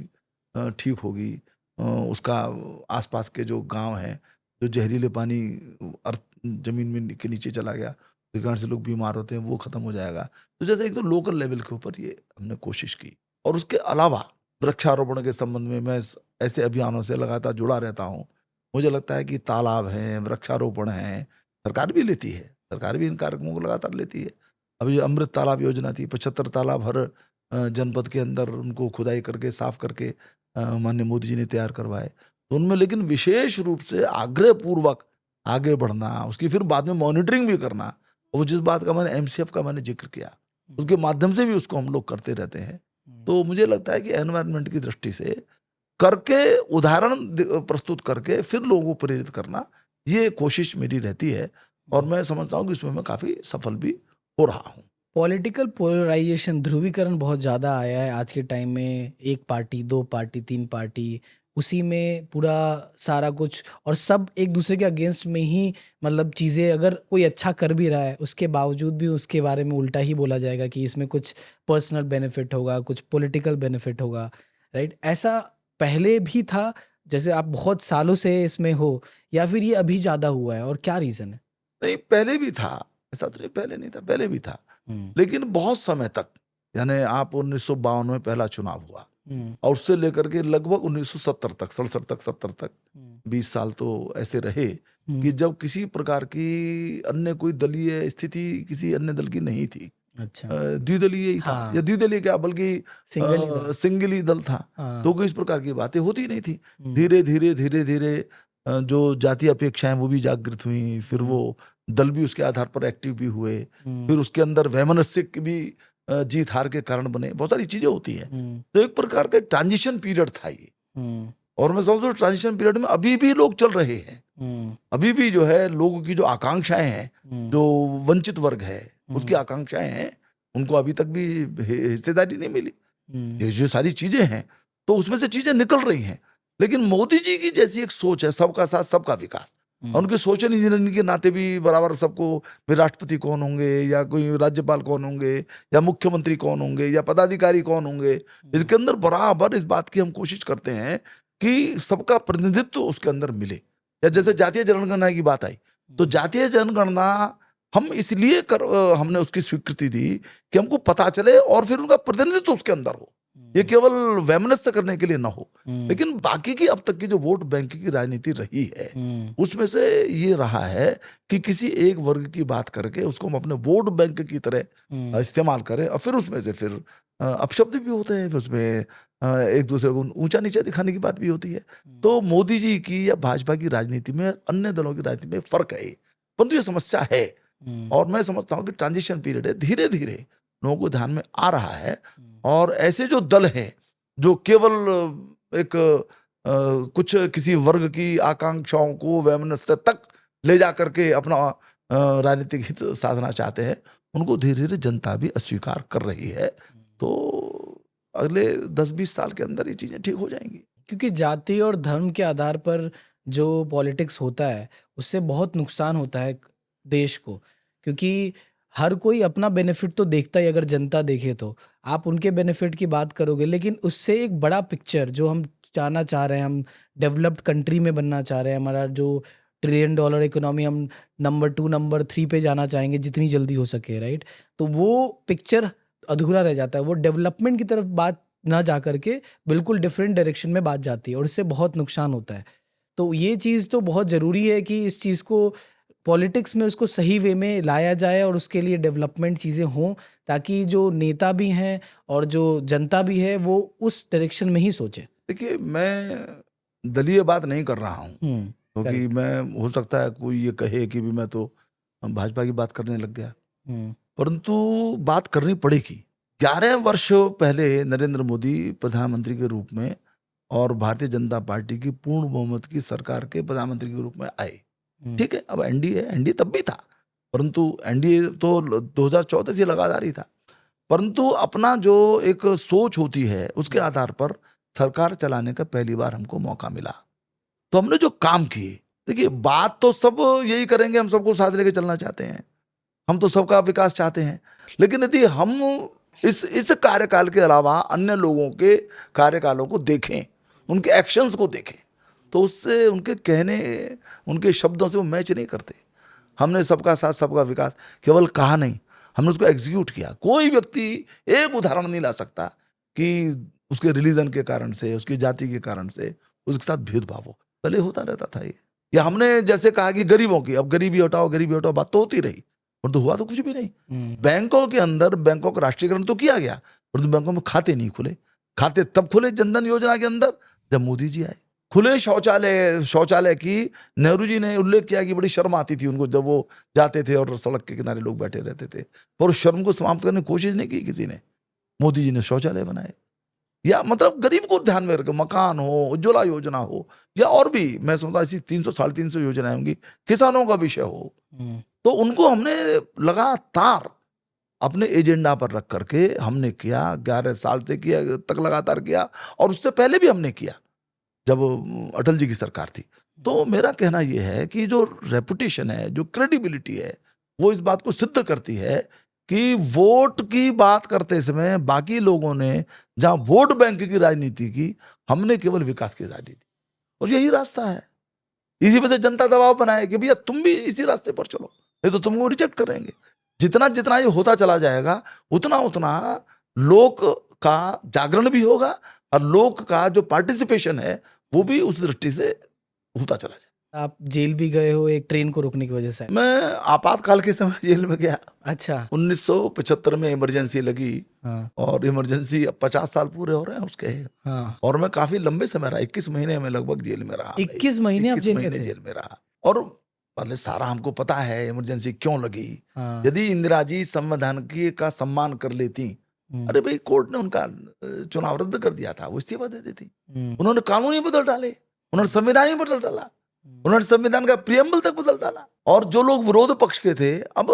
ठीक होगी। उसका आसपास के जो गांव हैं, जो जहरीले पानी अर्थ जमीन में के नीचे चला गया, जिस कारण से लोग बीमार होते हैं, वो खत्म हो जाएगा। तो जैसे एक तो लोकल लेवल के ऊपर ये हमने कोशिश की, और उसके अलावा वृक्षारोपण के संबंध में मैं ऐसे अभियानों से लगातार जुड़ा रहता हूँ। मुझे लगता है कि तालाब हैं, वृक्षारोपण है, सरकार भी लेती है, सरकार भी इन कार्यक्रमों को लगातार लेती है। अभी अमृत तालाब योजना थी, 75 तालाब हर जनपद के अंदर उनको खुदाई करके साफ करके माननीय मोदी जी ने तैयार करवाए। तो उनमें लेकिन विशेष रूप से आग्रह पूर्वक आगे बढ़ना, उसकी फिर बाद में मॉनिटरिंग भी करना, वो जिस बात का मैंने MCF का मैंने जिक्र किया, उसके माध्यम से भी उसको हम लोग करते रहते हैं। तो मुझे लगता है कि एनवायरनमेंट की दृष्टि से करके, उदाहरण प्रस्तुत करके फिर लोगों को प्रेरित करना, ये कोशिश मेरी रहती है, और मैं समझता हूँ कि इसमें मैं काफ़ी सफल भी हो रहा हूँ। पॉलिटिकल पोलराइजेशन, ध्रुवीकरण बहुत ज़्यादा आया है आज के टाइम में। 1 पार्टी, 2 पार्टी, 3 पार्टी, उसी में पूरा सारा कुछ, और सब एक दूसरे के अगेंस्ट में ही, मतलब चीज़ें, अगर कोई अच्छा कर भी रहा है उसके बावजूद भी उसके बारे में उल्टा ही बोला जाएगा कि इसमें कुछ पर्सनल बेनिफिट होगा, कुछ पॉलिटिकल बेनिफिट होगा, राइट? ऐसा पहले भी था, जैसे आप बहुत सालों से इसमें हो, या फिर ये अभी ज़्यादा हुआ है, और क्या रीज़न है? नहीं, पहले भी था, ऐसा तो नहीं पहले नहीं था, पहले भी था, लेकिन बहुत समय तक, यानी आप 1952 में पहला चुनाव हुआ, और उससे लेकर के लगभग 1970 तक, 67 तक, 70 तक, 20 साल तो ऐसे रहे कि जब किसी प्रकार की अन्य कोई दलीय स्थिति किसी अन्य दल की नहीं थी। अच्छा, द्विदलीय ही था, हाँ। या द्विदलीय क्या, बल्कि सिंगल ही था। सिंगल ही दल था। हाँ। तो कोई इस प्रकार की बातें होती नहीं थी। धीरे धीरे धीरे धीरे जो जातीय अपेक्षाएं वो भी जागृत हुई, फिर वो दल भी उसके आधार पर एक्टिव भी हुए, फिर उसके अंदर वैमनस्य की भी जीत हार के कारण बने, बहुत सारी चीजें होती है। तो एक प्रकार का ट्रांजिशन पीरियड था ये, और मैं समझता हूँ ट्रांजिशन पीरियड में अभी भी लोग चल रहे हैं। अभी भी जो है लोगों की जो आकांक्षाएं हैं, जो वंचित वर्ग है उसकी आकांक्षाएं हैं, उनको अभी तक भी हिस्सेदारी नहीं मिली। ये जो सारी चीजें हैं, तो उसमें से चीजें निकल रही हैं। लेकिन मोदी जी की जैसी एक सोच है, सबका साथ सबका विकास, और उनके सोशल इंजीनियरिंग के नाते भी बराबर सबको, भी राष्ट्रपति कौन होंगे, या कोई राज्यपाल कौन होंगे, या मुख्यमंत्री कौन होंगे, या पदाधिकारी कौन होंगे, इसके अंदर बराबर इस बात की हम कोशिश करते हैं कि सबका प्रतिनिधित्व उसके अंदर मिले। या जैसे जातीय जनगणना की बात आई, तो जातीय जनगणना हम इसलिए हमने उसकी स्वीकृति दी कि हमको पता चले और फिर उनका प्रतिनिधित्व उसके अंदर हो, ये केवल वैमनस्य करने के लिए ना हो। लेकिन बाकी की अब तक की जो वोट बैंक की राजनीति रही है, उसमें से ये रहा है कि किसी एक वर्ग की बात करके उसको हम अपने वोट बैंक की तरह इस्तेमाल करें, और फिर उसमें से फिर अपशब्द भी होते हैं, फिर उसमें एक दूसरे को ऊंचा नीचा दिखाने की बात भी होती है। तो मोदी जी की या भाजपा की राजनीति में अन्य दलों की राजनीति में फर्क है, परंतु ये समस्या है, और मैं समझता हूँ कि ट्रांजिशन पीरियड है, धीरे धीरे लोगों को ध्यान में आ रहा है। और ऐसे जो दल हैं जो केवल एक कुछ किसी वर्ग की आकांक्षाओं को वैमनस्य तक ले जा करके अपना राजनीतिक हित साधना चाहते हैं, उनको धीरे धीरे जनता भी अस्वीकार कर रही है। तो अगले 10-20 साल के अंदर ये चीजें ठीक हो जाएंगी। क्योंकि जाति और धर्म के आधार पर जो पॉलिटिक्स होता है, उससे बहुत नुकसान होता है देश को, क्योंकि हर कोई अपना बेनिफिट तो देखता ही, अगर जनता देखे तो आप उनके बेनिफिट की बात करोगे, लेकिन उससे एक बड़ा पिक्चर जो हम जाना चाह रहे हैं, हम डेवलप्ड कंट्री में बनना चाह रहे हैं, हमारा जो $1 ट्रिलियन इकोनॉमी, हम नंबर 2 नंबर 3 पे जाना चाहेंगे जितनी जल्दी हो सके, राइट? तो वो पिक्चर अधूरा रह जाता है, वो डेवलपमेंट की तरफ बात ना जा करके बिल्कुल डिफरेंट डायरेक्शन में बात जाती है, और इससे बहुत नुकसान होता है। तो ये चीज़ तो बहुत ज़रूरी है कि इस चीज़ को पॉलिटिक्स में उसको सही वे में लाया जाए, और उसके लिए डेवलपमेंट चीज़ें हों, ताकि जो नेता भी हैं और जो जनता भी है वो उस डायरेक्शन में ही सोचे। देखिए, मैं दलीय बात नहीं कर रहा हूँ, क्योंकि मैं, हो सकता है कोई ये कहे कि भी मैं तो भाजपा की बात करने लग गया, परंतु बात करनी पड़ेगी। 11 वर्ष पहले नरेंद्र मोदी प्रधानमंत्री के रूप में और भारतीय जनता पार्टी की पूर्ण बहुमत की सरकार के प्रधानमंत्री के रूप में आए, ठीक है, अब एनडीए तब भी था, परंतु एनडीए तो 2014 से लगातार ही था, परंतु अपना जो एक सोच होती है उसके आधार पर सरकार चलाने का पहली बार हमको मौका मिला। तो हमने जो काम किए, देखिए बात तो सब यही करेंगे, हम सबको साथ लेके चलना चाहते हैं, हम तो सबका विकास चाहते हैं, लेकिन यदि हम इस कार्यकाल के अलावा अन्य लोगों के कार्यकालों को देखें, उनके एक्शंस को देखें, तो उससे उनके कहने, उनके शब्दों से वो मैच नहीं करते। हमने सबका साथ सबका विकास केवल कहा नहीं, हमने उसको एग्जीक्यूट किया। कोई व्यक्ति एक उदाहरण नहीं ला सकता कि उसके रिलीजन के कारण से, उसकी जाति के कारण से उसके साथ भेदभाव हो। पहले होता रहता था ये, या हमने जैसे कहा कि गरीबों की, अब गरीबी हटाओ बात तो होती रही, परंतु हुआ तो कुछ भी नहीं। बैंकों के अंदर बैंकों का राष्ट्रीयकरण तो किया गया, परंतु बैंकों में खाते नहीं खुले। खाते तब खुले जनधन योजना के अंदर जब मोदी जी आए। खुले शौचालय की नेहरू जी ने उल्लेख किया कि बड़ी शर्म आती थी उनको जब वो जाते थे और सड़क के किनारे लोग बैठे रहते थे, पर उस शर्म को समाप्त करने की कोशिश नहीं की किसी ने। मोदी जी ने शौचालय बनाए, या मतलब गरीब को ध्यान में रखकर मकान हो, उज्ज्वला योजना हो, या और भी मैं समझता ऐसी 300-350 योजनाएं होंगी, किसानों का विषय हो, तो उनको हमने लगातार अपने एजेंडा पर रख करके हमने किया। 11 साल से किया, तक लगातार किया, और उससे पहले भी हमने किया जब अटल जी की सरकार थी। तो मेरा कहना यह है कि जो रेपुटेशन है, जो क्रेडिबिलिटी है, वो इस बात को सिद्ध करती है कि वोट की बात करते समय बाकी लोगों ने जहां वोट बैंक की राजनीति की, हमने केवल विकास की राजनीति, और यही रास्ता है। इसी वजह से जनता दबाव बनाए कि भैया तुम भी इसी रास्ते पर चलो, नहीं तो तुमको रिजेक्ट करेंगे। जितना जितना ये होता चला जाएगा, उतना उतना लोक का जागरण भी होगा, और लोक का जो पार्टिसिपेशन है वो भी उस दृष्टि से होता चला जाए। आप जेल भी गए हो एक ट्रेन को रोकने की वजह से। मैं आपातकाल के समय जेल में गया। अच्छा। 1975 में इमरजेंसी लगी, हाँ। और इमरजेंसी अब 50 साल पूरे हो रहे हैं उसके। हाँ। और मैं काफी लंबे समय रहा, 21 महीने में लगभग जेल में रहा। 21 महीने आप 21 जेल में महीने थे? जेल में रहा, और मतलब सारा हमको पता है इमरजेंसी क्यों लगी। हाँ। यदि इंदिरा जी संविधान का सम्मान कर लेती, अरे भाई कोर्ट ने उनका चुनाव रद्द कर दिया था, वो इस्तीफा दे देती। उन्होंने कानून ही बदल डाले, उन्होंने संविधान ही बदल डाला, उन्होंने संविधान का प्रियम्बल तक बदल डाला। और जो लोग विरोध पक्ष के थे, अब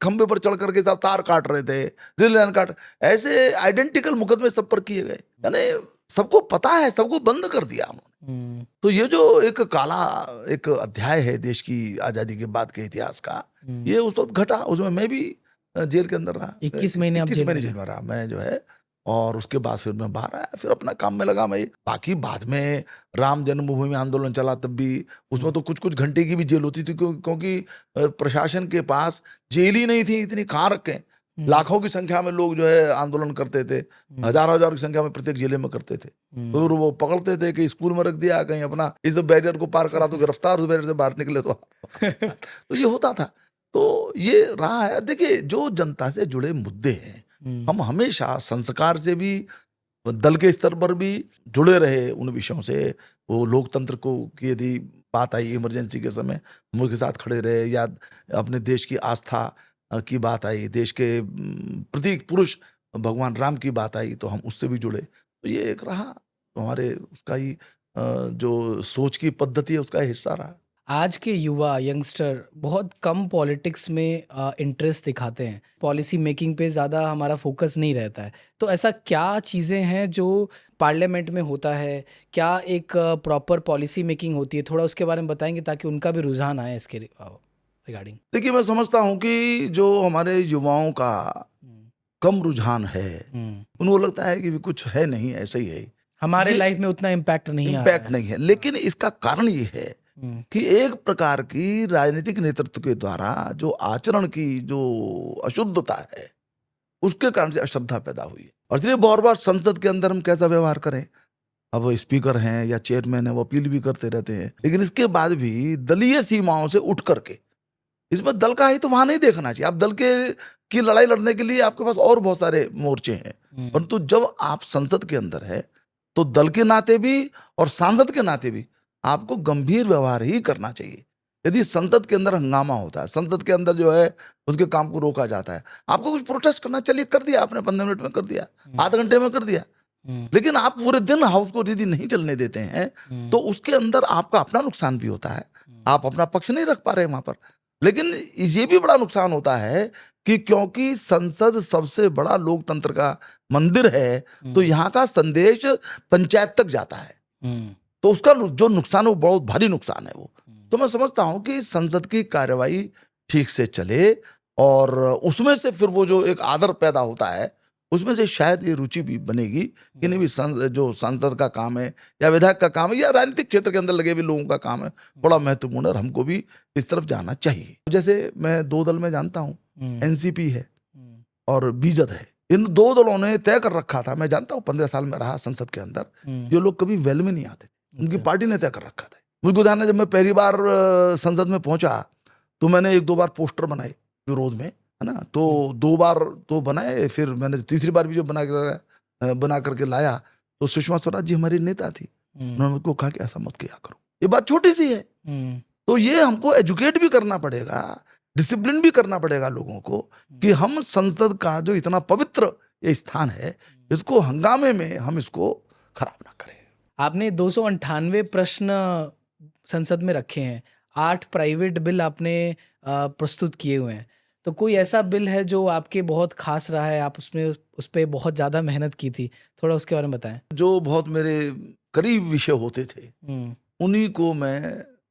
खंबे पर चढ़ करके सब तार काट रहे थे, रेल लाइन काट, ऐसे आइडेंटिकल मुकदमे सब पर किए गए। यानी सबको पता है, सबको बंद कर दिया उन्होंने। तो ये जो एक काला एक अध्याय है देश की आजादी के बाद के इतिहास का, ये उस वक्त घटा। उसमें मैं भी जेल के अंदर रहा। 21 महीने आप 21 जेल महीने में जेल में रहा मैं जो है, और उसके बाद फिर मैं बाहर आया, फिर अपना काम में लगा मैं। बाकी बाद में राम जन्मभूमि आंदोलन चला, तब भी उसमें तो कुछ घंटे की भी जेल होती थी, क्योंकि प्रशासन के पास जेल ही नहीं थी, इतनी कहाँ रखें। लाखों की संख्या में लोग जो है आंदोलन करते थे, हजार की संख्या में प्रत्येक जिले में करते थे। तो वो पकड़ते थे कि स्कूल में रख दिया, कहीं अपना इस बैरियर को पार करा तो गिरफ्तार, उस बैरियर से बाहर निकले तो तो ये होता था। तो ये रहा है। देखिए, जो जनता से जुड़े मुद्दे हैं, हम हमेशा संस्कार से भी, दल के स्तर पर भी जुड़े रहे उन विषयों से। वो लोकतंत्र को की यदि बात आई इमरजेंसी के समय, हम उनके साथ खड़े रहे, या अपने देश की आस्था की बात आई, देश के प्रतीक पुरुष भगवान राम की बात आई, तो हम उससे भी जुड़े। तो ये एक रहा हमारे उसका ही जो सोच की पद्धति है, उसका हिस्सा रहा। आज के युवा यंगस्टर बहुत कम पॉलिटिक्स में इंटरेस्ट दिखाते हैं, पॉलिसी मेकिंग पे ज़्यादा हमारा फोकस नहीं रहता है। तो ऐसा क्या चीज़ें हैं जो पार्लियामेंट में होता है, क्या एक प्रॉपर पॉलिसी मेकिंग होती है, थोड़ा उसके बारे में बताएंगे ताकि उनका भी रुझान आए इसके रिगार्डिंग। देखिए, मैं समझता हूँ कि जो हमारे युवाओं का कम रुझान है, उनको लगता है कि कुछ है नहीं, ऐसा ही है, हमारे लाइफ में उतना इम्पैक्ट नहीं है। लेकिन इसका कारण ये है कि एक प्रकार की राजनीतिक नेतृत्व के द्वारा जो आचरण की जो अशुद्धता है, उसके कारण से अश्रद्धा पैदा हुई है। और इसलिए बहुत बार संसद के अंदर हम कैसा व्यवहार करें, अब वो स्पीकर हैं या चेयरमैन है, वो अपील भी करते रहते हैं, लेकिन इसके बाद भी दलीय सीमाओं से उठ करके, इसमें दल का ही तो वहां नहीं देखना चाहिए। आप दल की लड़ाई लड़ने के लिए आपके पास और बहुत सारे मोर्चे हैं, परंतु जब आप संसद के अंदर है, तो दल के नाते भी और सांसद के नाते भी आपको गंभीर व्यवहार ही करना चाहिए। यदि संसद के अंदर हंगामा होता है, संसद के अंदर जो है उसके काम को रोका जाता है, आपको कुछ प्रोटेस्ट करना, चलिए कर दिया आपने, 15 मिनट में कर दिया, आधे घंटे में कर दिया, लेकिन आप पूरे दिन हाउस को यदि नहीं चलने देते हैं, तो उसके अंदर आपका अपना नुकसान भी होता है, आप अपना पक्ष नहीं रख पा रहे वहां पर। लेकिन ये भी बड़ा नुकसान होता है कि क्योंकि संसद सबसे बड़ा लोकतंत्र का मंदिर है, तो यहाँ का संदेश पंचायत तक जाता है, तो उसका जो नुकसान है वो बहुत भारी नुकसान है वो। तो मैं समझता हूं कि संसद की कार्यवाही ठीक से चले और उसमें से फिर वो जो एक आदर पैदा होता है, उसमें से शायद ये रुचि भी बनेगी कि नहीं भी जो सांसद का काम है या विधायक का काम है या राजनीतिक क्षेत्र के अंदर लगे हुए लोगों का काम है, बड़ा महत्वपूर्ण है और हमको भी इस तरफ जाना चाहिए। जैसे मैं 2 दल में जानता हूँ, एनसीपी है और बीजद है। इन 2 दलों ने तय कर रखा था, मैं जानता हूँ 15 साल में रहा संसद के अंदर, ये लोग कभी वेल में नहीं आते, उनकी पार्टी ने तय कर रखा था। मुझे उदाहरण है, जब मैं पहली बार संसद में पहुंचा तो मैंने 1-2 बार पोस्टर बनाए विरोध में, है ना, तो 2 बार तो बनाए, फिर मैंने तीसरी बार भी जो बना करके लाया तो सुषमा स्वराज जी हमारी नेता थी, उन्होंने मुझको कहा कि ऐसा मत किया करो, ये बात छोटी सी है। तो ये हमको एजुकेट भी करना पड़ेगा, डिसिप्लिन भी करना पड़ेगा लोगों को कि हम संसद का जो इतना पवित्र ये स्थान है, इसको हंगामे में हम इसको खराब ना करें। आपने 298 प्रश्न संसद में रखे हैं, 8 प्राइवेट बिल आपने प्रस्तुत किए हुए हैं, तो कोई ऐसा बिल है जो आपके बहुत खास रहा है, आप उसमें उस पर बहुत ज़्यादा मेहनत की थी, थोड़ा उसके बारे में बताएं। जो बहुत मेरे करीब विषय होते थे उन्हीं को मैं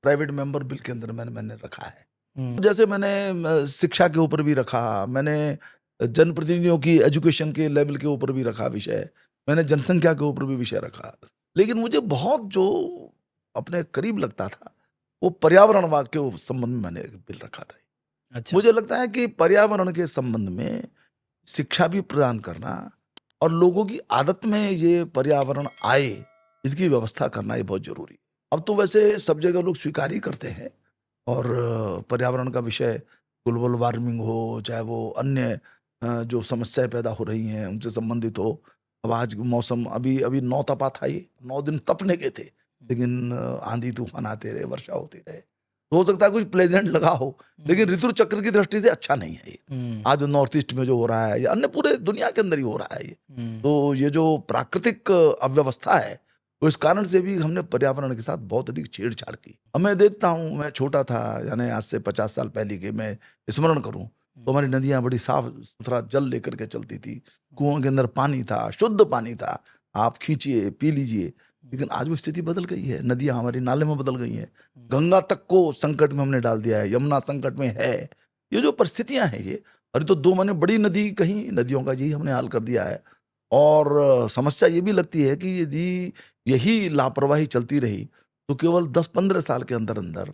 प्राइवेट मेंबर बिल के अंदर मैंने रखा है। जैसे मैंने शिक्षा के ऊपर भी रखा, मैंने जनप्रतिनिधियों की एजुकेशन के लेवल के ऊपर भी रखा विषय, मैंने जनसंख्या के ऊपर भी विषय रखा, लेकिन मुझे बहुत जो अपने करीब लगता था वो पर्यावरणवाद के संबंध में मैंने बिल रखा था। अच्छा। मुझे लगता है कि पर्यावरण के संबंध में शिक्षा भी प्रदान करना और लोगों की आदत में ये पर्यावरण आए, इसकी व्यवस्था करना ये बहुत जरूरी। अब तो वैसे सब जगह लोग स्वीकार ही करते हैं और पर्यावरण का विषय, ग्लोबल वार्मिंग हो चाहे वो अन्य जो समस्याएं पैदा हो रही हैं उनसे संबंधित हो। अब आज मौसम अभी 9 तपा था, ये 9 दिन तपने के थे, लेकिन आंधी तूफान आते रहे, वर्षा होती रहे, तो हो सकता है कुछ प्लेजेंट लगा हो, लेकिन ऋतु चक्र की दृष्टि से अच्छा नहीं है ये। आज नॉर्थ ईस्ट में जो हो रहा है या अन्य पूरे दुनिया के अंदर ही हो रहा है ये, तो ये जो प्राकृतिक अव्यवस्था है वो इस कारण से भी हमने पर्यावरण के साथ बहुत अधिक छेड़छाड़ की। अब मैं देखता हूँ, मैं छोटा था, यानी आज से 50 साल पहले के मैं स्मरण करूँ तो हमारी नदियां बड़ी साफ सुथरा जल लेकर के चलती थी, कुओं के अंदर पानी था, शुद्ध पानी था, आप खींचिए पी लीजिए। लेकिन आज वो स्थिति बदल गई है, नदियां हमारी नाले में बदल गई हैं, गंगा तक को संकट में हमने डाल दिया है, यमुना संकट में है। ये जो परिस्थितियां हैं ये, अरे तो 2 महीने बड़ी नदी कहीं, नदियों का यही हमने हाल कर दिया है। और समस्या ये भी लगती है कि यदि यही लापरवाही चलती रही तो केवल 10-15 साल के अंदर अंदर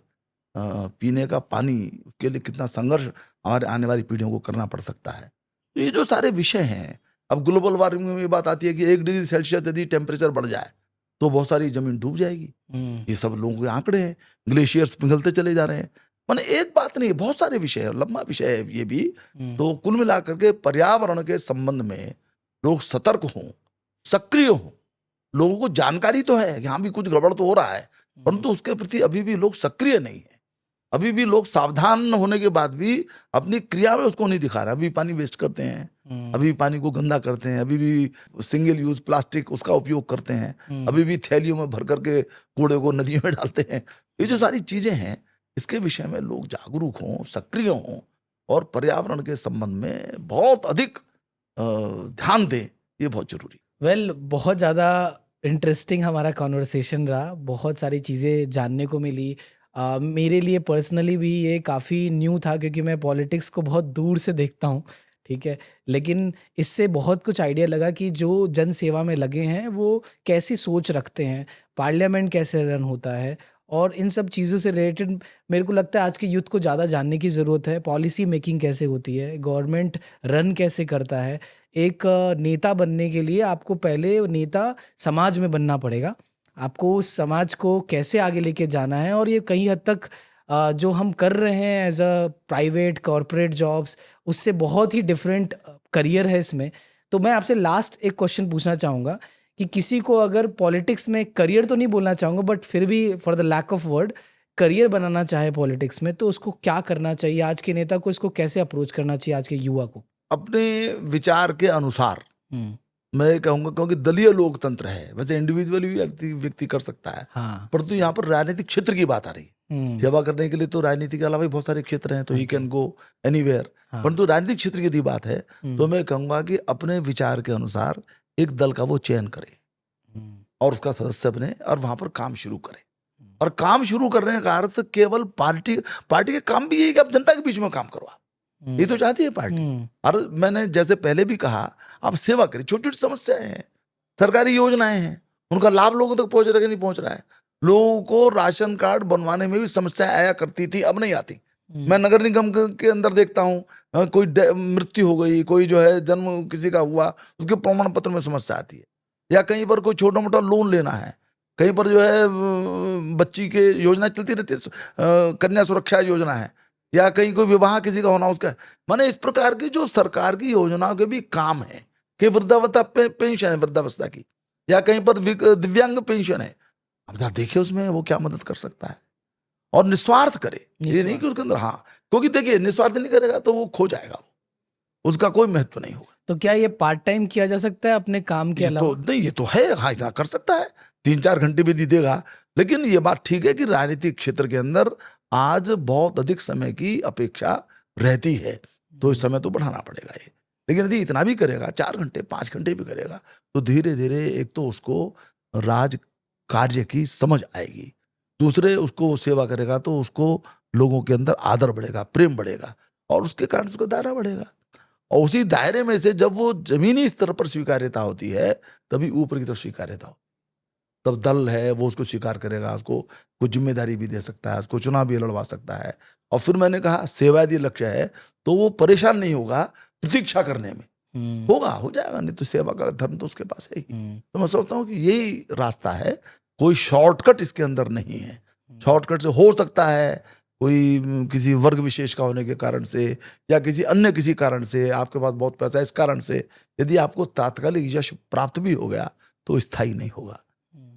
पीने का पानी के लिए कितना संघर्ष हमारे आने वाली पीढ़ियों को करना पड़ सकता है। तो ये जो सारे विषय हैं, अब ग्लोबल वार्मिंग में ये बात आती है कि 1 डिग्री सेल्सियस यदि टेम्परेचर बढ़ जाए तो बहुत सारी जमीन डूब जाएगी। ये सब लोगों के आंकड़े हैं, ग्लेशियर्स पिघलते चले जा रहे हैं। माने एक बात नहीं, बहुत सारे विषय है, लंबा विषय है ये भी। तो कुल मिलाकर के पर्यावरण के संबंध में लोग सतर्क हों, सक्रिय हों, लोगों को जानकारी तो है कि हाँ भी कुछ गड़बड़ तो हो रहा है, परंतु उसके प्रति अभी भी लोग सक्रिय नहीं है। अभी भी लोग सावधान होने के बाद भी अपनी क्रिया में उसको नहीं दिखा रहे, अभी पानी वेस्ट करते हैं, अभी पानी को गंदा करते हैं, अभी भी सिंगल यूज प्लास्टिक उसका उपयोग करते हैं, अभी भी थैलियों में भर करके कूड़े को नदियों में डालते हैं। ये जो सारी चीजें हैं, इसके विषय में लोग जागरूक हों, सक्रिय हों और पर्यावरण के संबंध में बहुत अधिक ध्यान दें, ये बहुत जरूरी। वेल, बहुत ज़्यादा इंटरेस्टिंग हमारा कॉन्वर्सेशन रहा, बहुत सारी चीज़ें जानने को मिली। मेरे लिए पर्सनली भी ये काफ़ी न्यू था क्योंकि मैं पॉलिटिक्स को बहुत दूर से देखता हूँ, ठीक है, लेकिन इससे बहुत कुछ आइडिया लगा कि जो जन सेवा में लगे हैं वो कैसी सोच रखते हैं, पार्लियामेंट कैसे रन होता है, और इन सब चीज़ों से रिलेटेड मेरे को लगता है आज के यूथ को ज़्यादा जानने की ज़रूरत है। पॉलिसी मेकिंग कैसे होती है, गवर्नमेंट रन कैसे करता है। एक नेता बनने के लिए आपको पहले नेता समाज में बनना पड़ेगा, आपको उस समाज को कैसे आगे लेके जाना है, और ये कई हद तक जो हम कर रहे हैं as a private corporate jobs, उससे बहुत ही डिफरेंट करियर है इसमें। तो मैं आपसे लास्ट एक क्वेश्चन पूछना चाहूँगा कि किसी को अगर पॉलिटिक्स में करियर तो नहीं बोलना चाहूँगा, बट फिर भी for the lack of word career बनाना चाहे पॉलिटिक्स में, तो उसको क्या करना चाहिए? आज के नेता को इसको कैसे अप्रोच करना चाहिए, आज के युवा को? अपने विचार के अनुसार मैं कहूंगा, क्योंकि दलीय लोकतंत्र है, वैसे इंडिविजुअली भी व्यक्ति कर सकता है, हाँ, परंतु यहाँ पर राजनीतिक क्षेत्र की बात आ रही है। सेवा करने के लिए तो राजनीति के अलावा भी बहुत सारे क्षेत्र हैं, तो ही कैन गो एनीवेयर। हाँ। परंतु राजनीतिक क्षेत्र की यदि बात है तो मैं कहूंगा कि अपने विचार के अनुसार एक दल का वो चयन करे और उसका सदस्य बने और वहां पर काम शुरू करे। और काम शुरू करने का अर्थ केवल पार्टी के काम भी यही कि आप जनता के बीच में काम करवा, ये तो चाहती है पार्टी। और मैंने जैसे पहले भी कहा, आप सेवा करिए। छोटी छोटी समस्याएं हैं, सरकारी योजनाएं हैं, उनका लाभ लोगों तक पहुंच रहा है कि नहीं पहुंच रहा है। लोगों को राशन कार्ड बनवाने में भी समस्याएं आया करती थी, अब नहीं आती। मैं नगर निगम के अंदर देखता हूँ, कोई मृत्यु हो गई, कोई जो है जन्म किसी का हुआ, उसके प्रमाण पत्र में समस्या आती है। या कहीं पर कोई छोटा मोटा लोन लेना है, कहीं पर जो है बच्ची के योजना चलती रहती है, कन्या सुरक्षा योजना है, या कहीं कोई विवाह किसी का होना उसका, माने इस प्रकार की जो सरकार की योजनाओं के भी काम है कि वृद्धावस्था पेंशन है वृद्धावस्था की, या कहीं पर दिव्यांग पेंशन है। अब जरा देखिए उसमें वो क्या मदद कर सकता है और निस्वार्थ करे। ये नहीं कि उसके अंदर, हाँ, क्योंकि देखिए निस्वार्थ नहीं करेगा तो वो खो जाएगा, उसका कोई महत्व नहीं होगा। तो क्या ये पार्ट टाइम किया जा सकता है अपने काम के अलावा? तो नहीं, ये तो है, हाँ, इतना कर सकता है, 3-4 घंटे भी दे देगा। लेकिन ये बात ठीक है कि राजनीतिक क्षेत्र के अंदर आज बहुत अधिक समय की अपेक्षा रहती है, तो इस समय तो बढ़ाना पड़ेगा ये। लेकिन यदि इतना भी करेगा, 4 घंटे 5 घंटे भी करेगा, तो धीरे धीरे एक तो उसको राज कार्य की समझ आएगी, दूसरे उसको सेवा करेगा तो उसको लोगों के अंदर आदर बढ़ेगा, प्रेम बढ़ेगा, और उसके कारण उसका दायरा बढ़ेगा। और उसी दायरे में से जब वो जमीनी स्तर पर स्वीकार्यता होती है, तभी ऊपर की तरफ स्वीकार्यता हो, तब दल है वो उसको स्वीकार करेगा, उसको कुछ जिम्मेदारी भी दे सकता है, उसको चुनाव भी लड़वा सकता है। और फिर मैंने कहा सेवा यदि लक्ष्य है तो वो परेशान नहीं होगा प्रतीक्षा करने में, हो जाएगा, नहीं तो सेवा का धर्म तो उसके पास है ही। तो मैं सोचता हूँ कि यही रास्ता है, कोई शॉर्टकट इसके अंदर नहीं है। शॉर्टकट से हो सकता है कोई किसी वर्ग विशेष का होने के कारण से, या किसी अन्य किसी कारण से, आपके पास बहुत पैसा है इस कारण से यदि आपको तात्कालिक यश प्राप्त भी हो गया तो स्थायी नहीं होगा।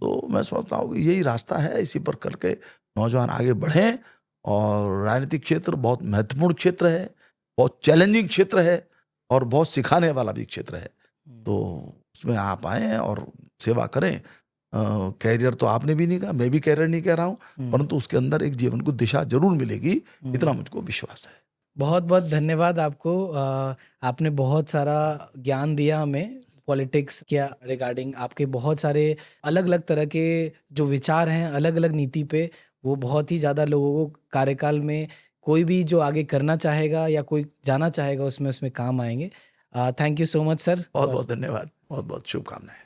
तो मैं समझता हूँ कि यही रास्ता है, इसी पर करके नौजवान आगे बढ़ें। और राजनीतिक क्षेत्र बहुत महत्वपूर्ण क्षेत्र है, बहुत चैलेंजिंग क्षेत्र है, और बहुत सिखाने वाला भी क्षेत्र है। तो उसमें आप आएँ और सेवा करें। कैरियर तो आपने भी नहीं कहा, मैं भी कैरियर नहीं कह रहा हूँ, परंतु उसके अंदर एक जीवन को दिशा जरूर मिलेगी, इतना मुझको विश्वास है। बहुत बहुत धन्यवाद आपको। आपने बहुत सारा ज्ञान दिया हमें पॉलिटिक्स के रिगार्डिंग। आपके बहुत सारे अलग अलग तरह के जो विचार हैं अलग अलग नीति पे, वो बहुत ही ज़्यादा लोगों को कार्यकाल में कोई भी जो आगे करना चाहेगा या कोई जाना चाहेगा उसमें काम आएंगे। Thank you so much sir. बहुत बहुत धन्यवाद, बहुत बहुत शुभकामनाएं।